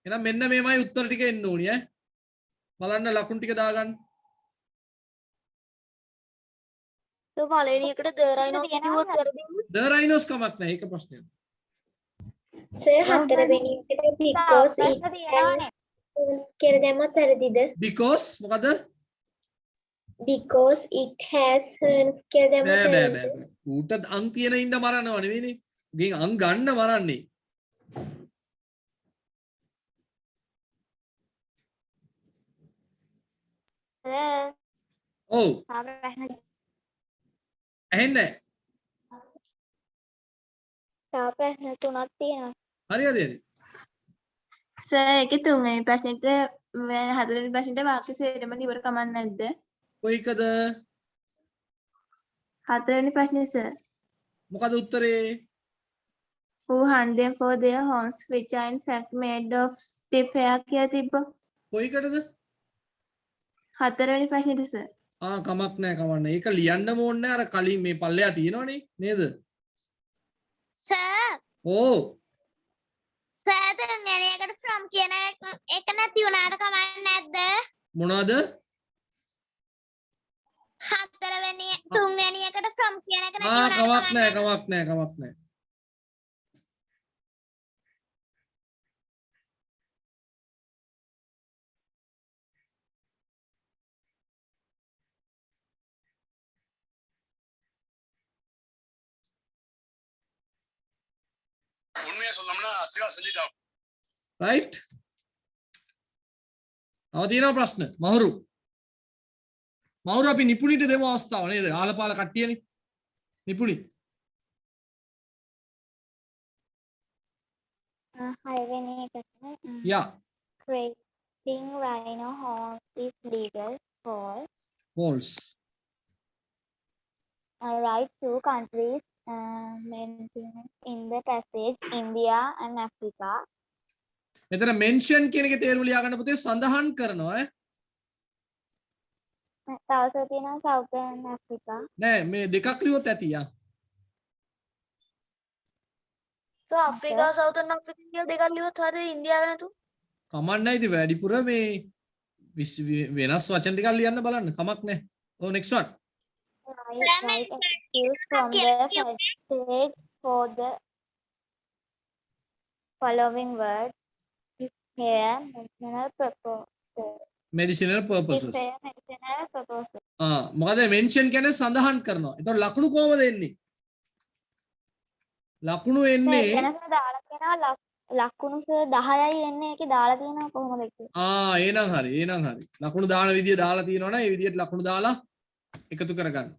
එහෙනම් මෙන්න මේමයි උත්තර ටික එන්න ඕනි ඈ බලන්න ලකුණු ටික දාගන්න පළවෙනි එකට the rhinos කිව්වොත් වැරදිද the rhinos කමක් නැහැ ඒක ප්‍රශ්නයක් සර් හතරවෙනි එකට because it කියලා දැම්මත් වැරදිද because මොකද because it has horns කියලා දැම්මත් බෑ ඌට අං තියෙන ඉඳ මරනවා නෙවෙයිනේ ගෙන් අං ගන්න මරන්නේ ඔව් ඇහෙන්නේ තව ප්‍රශ්න තුනක් තියෙනවා හරියද සර් ඒකේ තුන්වෙනි ප්‍රශ්නෙට හතරවෙනි ප්‍රශ්නෙට වාක්‍ය සේරම ඉවර කමක් නැද්ද? කොයිකද? හතරවෙනි ප්‍රශ්නේ සර්. මොකද උත්තරේ? Who hunt them for their horns which are in fact made of stiff hair කියලා තිබ්බා. කොයිකටද? හතරවෙනි ප්‍රශ්නෙට සර්. කමක් නැහැ කවන්න. ඒක ලියන්නම ඕනේ නැහැ අර කලින් මේ පල්ලෙයා තියෙනවනේ නේද? සර් ඕ සර් දෙන්නේ එකට from කියන එක නැති වුණාට කමක් නැද්ද? මොනවද? හතරවෙනි තුන්වෙනි එකට from කියන එක නැති වුණාට කමක් නැහැ. right තව තියෙනවා ප්‍රශ්න මහුරු අපි නිපුණිට දෙමු අවස්ථාව නේද ආලපාල කට්ටියනේ නිපුණි. හයවෙනි එකට Yeah. creating rhino horns is legal for False. right two countries mentioned in the passage, India and Africa. මෙතන mention කියන එකේ තේරුම ලියා ගන්න පුතේ සඳහන් කරනවා ඈ. තවස තියෙනවා Southern Africa. නෑ මේ දෙකක් ලියුවොත් ඇති යා. So Africa, Southern Africa කියලා දෙකක් ලියුවොත් හරිය ඉන්දියාව නැතු. කමක් නැහැ ඉතින් වැඩිපුර මේ වෙනස් වචන ටිකක් ලියන්න බලන්න කමක් නැහැ. ඔව් next one. Right excuse from the passage for the following word is here medicinal purposes. medicinal purposes. Is here medicinal purposes. මොකද mention කියන්නේ සඳහන් කරනවා. ඒතකොට ලකුණු කොහමද එන්නේ? ලකුණු එන්නේ වෙනස දාලා තියෙනවා ලකුණු 10යි එන්නේ ඒකේ දාලා තියෙනවා කොහොමද කියලා. එහෙනම් හරි. ලකුණු දාන විදිය දාලා තියෙනවනේ ඒ විදියට ලකුණු දාලා එකතු කරගන්න.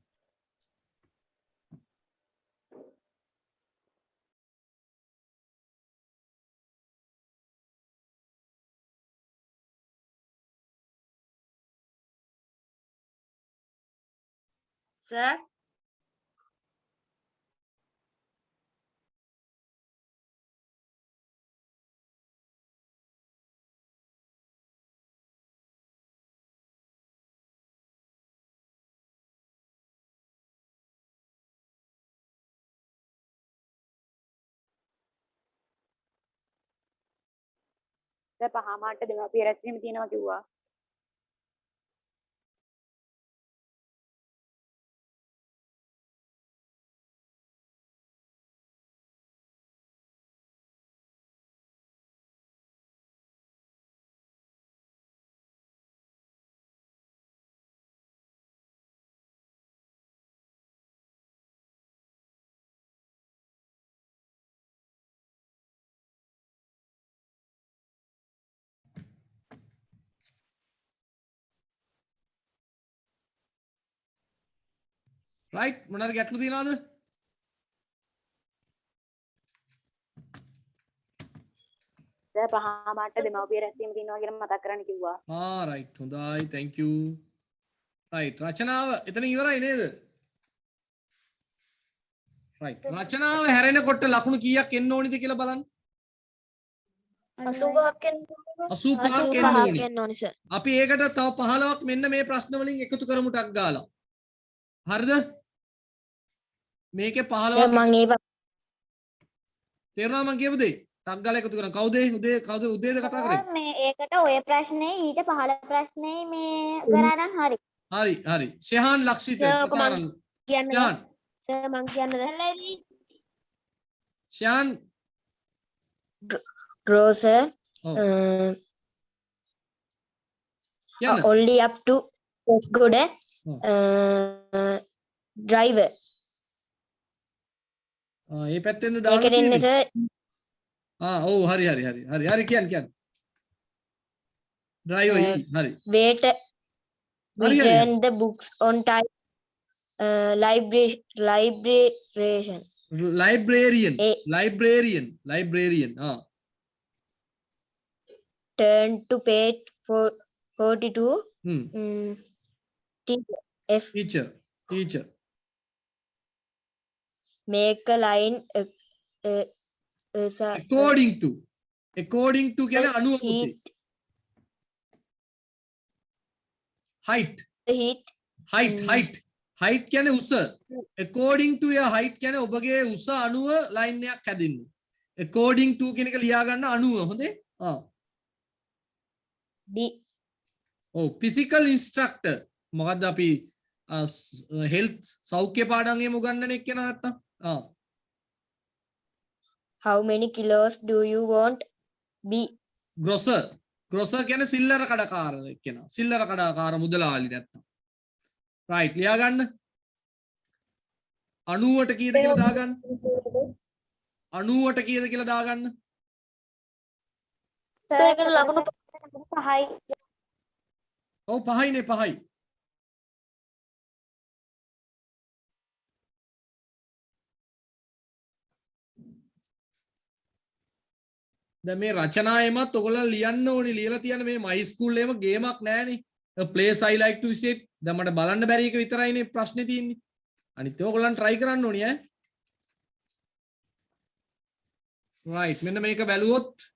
Sir, පහමාට දෙමාපිය රැස්වීම තියෙනවා කිව්වා. right මොනවාරි ගැටලු තියනවද? පහමාට දෙමාපිය රැස්වීම තියෙනවා කියලා මතක් කරන්න කිව්වා. right හොඳයි thank you. right රචනාව එතන ඉවරයි නේද? right රචනාව හැරෙනකොට ලකුණු කීයක් එන්න ඕනිද කියලා බලන්න. 85ක් එන්න. 85ක් එන්න 85ක් ඕනි. එන්න ඕනි සර්. අපි ඒකට තව 15ක් මෙන්න මේ ප්‍රශ්න වලින් එකතු කරමු ටක් ගාලා. හරිද? මේකේ 15ක් මම ඒව තේරුණා මම කියපු දේ? ටක් ගාලා එකතු කරමු. කවුද උදේද කතා කරේ? මේ ඒකට ඔය ප්‍රශ්නේ ඊට පහළ ප්‍රශ්නේ මේ කරා නම් හරි. හරි. ෂෙහාන් ලක්ෂිත සර්, කතා කරන්න. කියන්න ෂෙහාන් සර් මං කියන්නද? ෂෙහාන් grocer ඔව් කියන්න. only up to good driver. ඒ පැත්තෙන්ද දාන්න ඒකට එන්නේ තියෙන්නේ? sir ඔව් හරි කියන්න. driver හරි. wait හරි. return the books on time. Librarian librarian turn to page 42. teacher Make a line according to කියන්නේ අනුව පුතේ. height කියන්නේ උස. according to your height කියන්නේ ඔබගේ උස අනුව line එකක් හැදින්න. according to කියන එක ලියා ගන්න අනුව හොඳේ. physical instructor මොකද්ද අපි health සෞඛ්‍ය පාඩම් එහෙම උගන්වන එක කියන නැත්තම් how many kilos do you want be? grocer කියන්නේ සිල්ලර කඩකාර කියන සිල්ලර කඩකාර මුදලාලි නැත්තම් right ලියා ගන්න 90ට කීයද කියලා දාගන්න 90ට කීයද කියලා දාගන්න සර් ඒකට ලකුණු 5යි. ඔව් 5යිනේ දැන් මේ රචනාවෙමත් ඔයගොල්ලෝ ලියන්න ඕනි. ලියලා තියන්න මේ my school එකේම ගේමක් නැහැනේ. a place I like to visit. දැන් මට බලන්න බැරි එක විතරයිනේ ප්‍රශ්නේ තියෙන්නේ. අනිත් ඒවා ඔයගොල්ලන් try කරන්න ඕනි ඈ. right මෙන්න මේක බැලුවොත්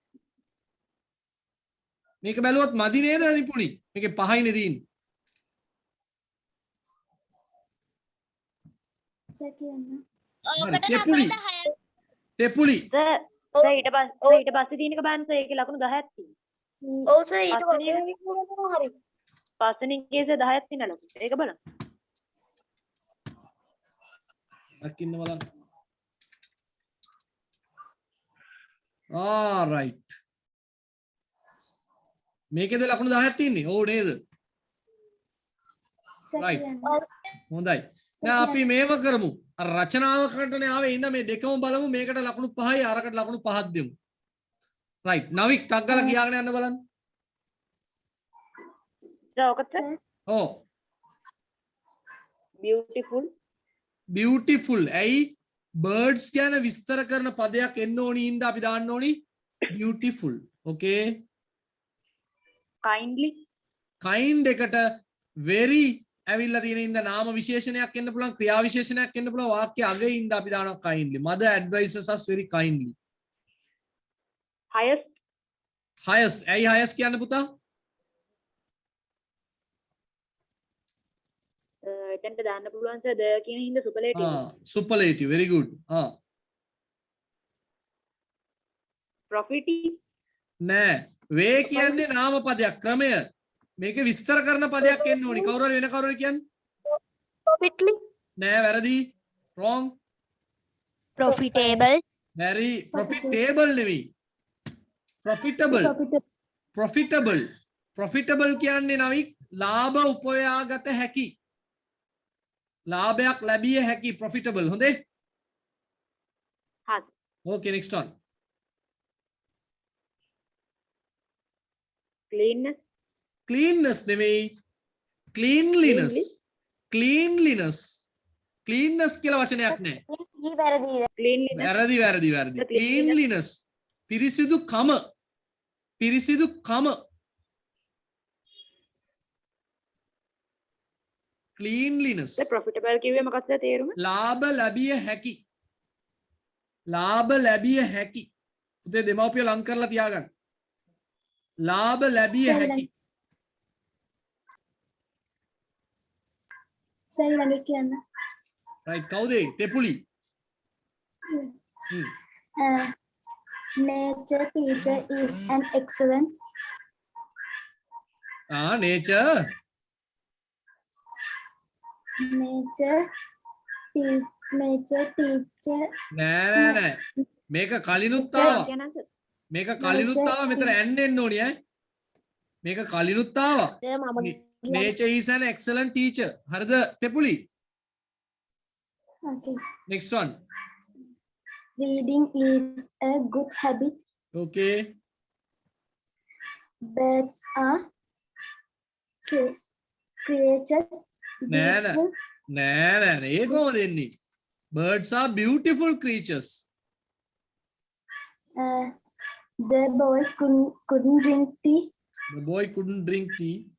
මදි නේද නිපුණි? මේකේ 5යිනේ තියෙන්නේ. තෙපුලි ඊට පස්සේ තියෙනක බලන්න ඒකේ ලකුණු 10ක් තියෙනවා. ඔව් සර් ඊට පස්සේ හරි. පස්වෙනි කේසේ 10ක් තියෙන ලකුණු. ඒක බලන්න. දකින්න බලන්න. right. මේකේද ලකුණු 10ක් තියෙන්නේ. ඔව් නේද? right. හොඳයි. දැන් අපි මේව කරමු. අර රචනාවකටනේ ආවේ ඉන්න මේ දෙකම බලමු. මේකට ලකුණු 5යි අරකට ලකුණු 5ක් දෙමු. right. නවික් ටක් ගාලා කියාගෙන යන්න බලන්න. ඔව්. beautiful. ඇයි birds ගැන විස්තර කරන පදයක් එන්න ඕනි ඉඳ අපි දාන්න ඕනි beautiful. okay. kind එකට very ඇවිල්ලා තියෙන ඉඳ නාම විශේෂණයක් එන්න පුළුවන්, ක්‍රියා විශේෂණයක් එන්න පුළුවන්, වාක්‍ය අගේ ඉඳ අපි දානවා kindly. mother advises us very kindly. highest ඇයි highest කියන්න පුතා? එතනට දාන්න පුළුවන් සර් ද කියන හින්දා සුපර්ලේටිව්. superlative very good. ප්‍රොෆිටි නෑ වේ කියන්නේ නාම පදයක් ක්‍රමය. මේක විස්තර කරන පදයක් එන්න ඕනි. කවුරු හරි වෙන කවුරු හරි කියන්නේ? ප්‍රොෆිට්ලි. නෑ වැරදි. wrong. profitable, very profitable නෙවෙයි. profitable කියන්නේ නවික් ලාභ උපයාගත හැකි. ලාභයක් ලැබිය හැකි profitable. හොඳේ? හරි. okay next one. cleanness නෙවෙයි cleanliness කියලා වචනයක් නෑ. වැරදි. cleanliness පිරිසිදුකම. cleanliness. ප්‍රොෆිටබල් කිව්වේ මොකක්ද තේරුම? ලාභ ලැබිය හැකි. උදේ දෙමව්පිය ලං කරලා තියාගන්න. ලාභ ලැබිය හැකි. right කවුද? තෙපුලි. Nature teacher is an excellent. nature teacher. නෑ. මේක කලිනුත් ආවා. මෙතන ඇන්න එන්න ඕනි ඈ. මේක කලිනුත් ආවා. nature is an excellent teacher. හරිද තෙපුලි? Okay. next one. Reading is a good habit. okay. Birds are creatures. නෑ. ඒ කොහොමද එන්නේ? birds are beautiful creatures. The boy couldn't drink tea.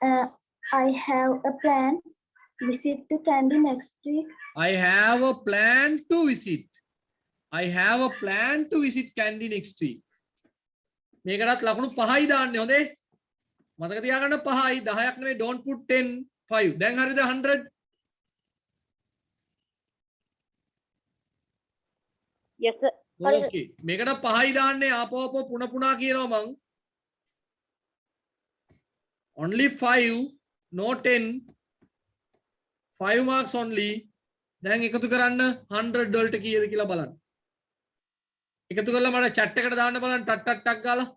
I have a plan. Visit to Kandy next week. I have a plan to visit Kandy next week. මේකටත් ලකුණු 5යි දාන්නේ. හොඳේ? මතක තියාගන්න 5යි 10ක් නෙවෙයි. don't put 10 5. දැන් හරිද 100? yes sir. okay. මේකට 5යි දාන්නේ. ආපෝ පුනා කියනවා මං. only 5 no 10. 5 marks only. දැන් එකතු කරන්න 100 වලට කීයද කියලා බලන්න. එකතු කරලා මට chat එකට දාන්න බලන්න ටක් ටක් ටක් ගාලා.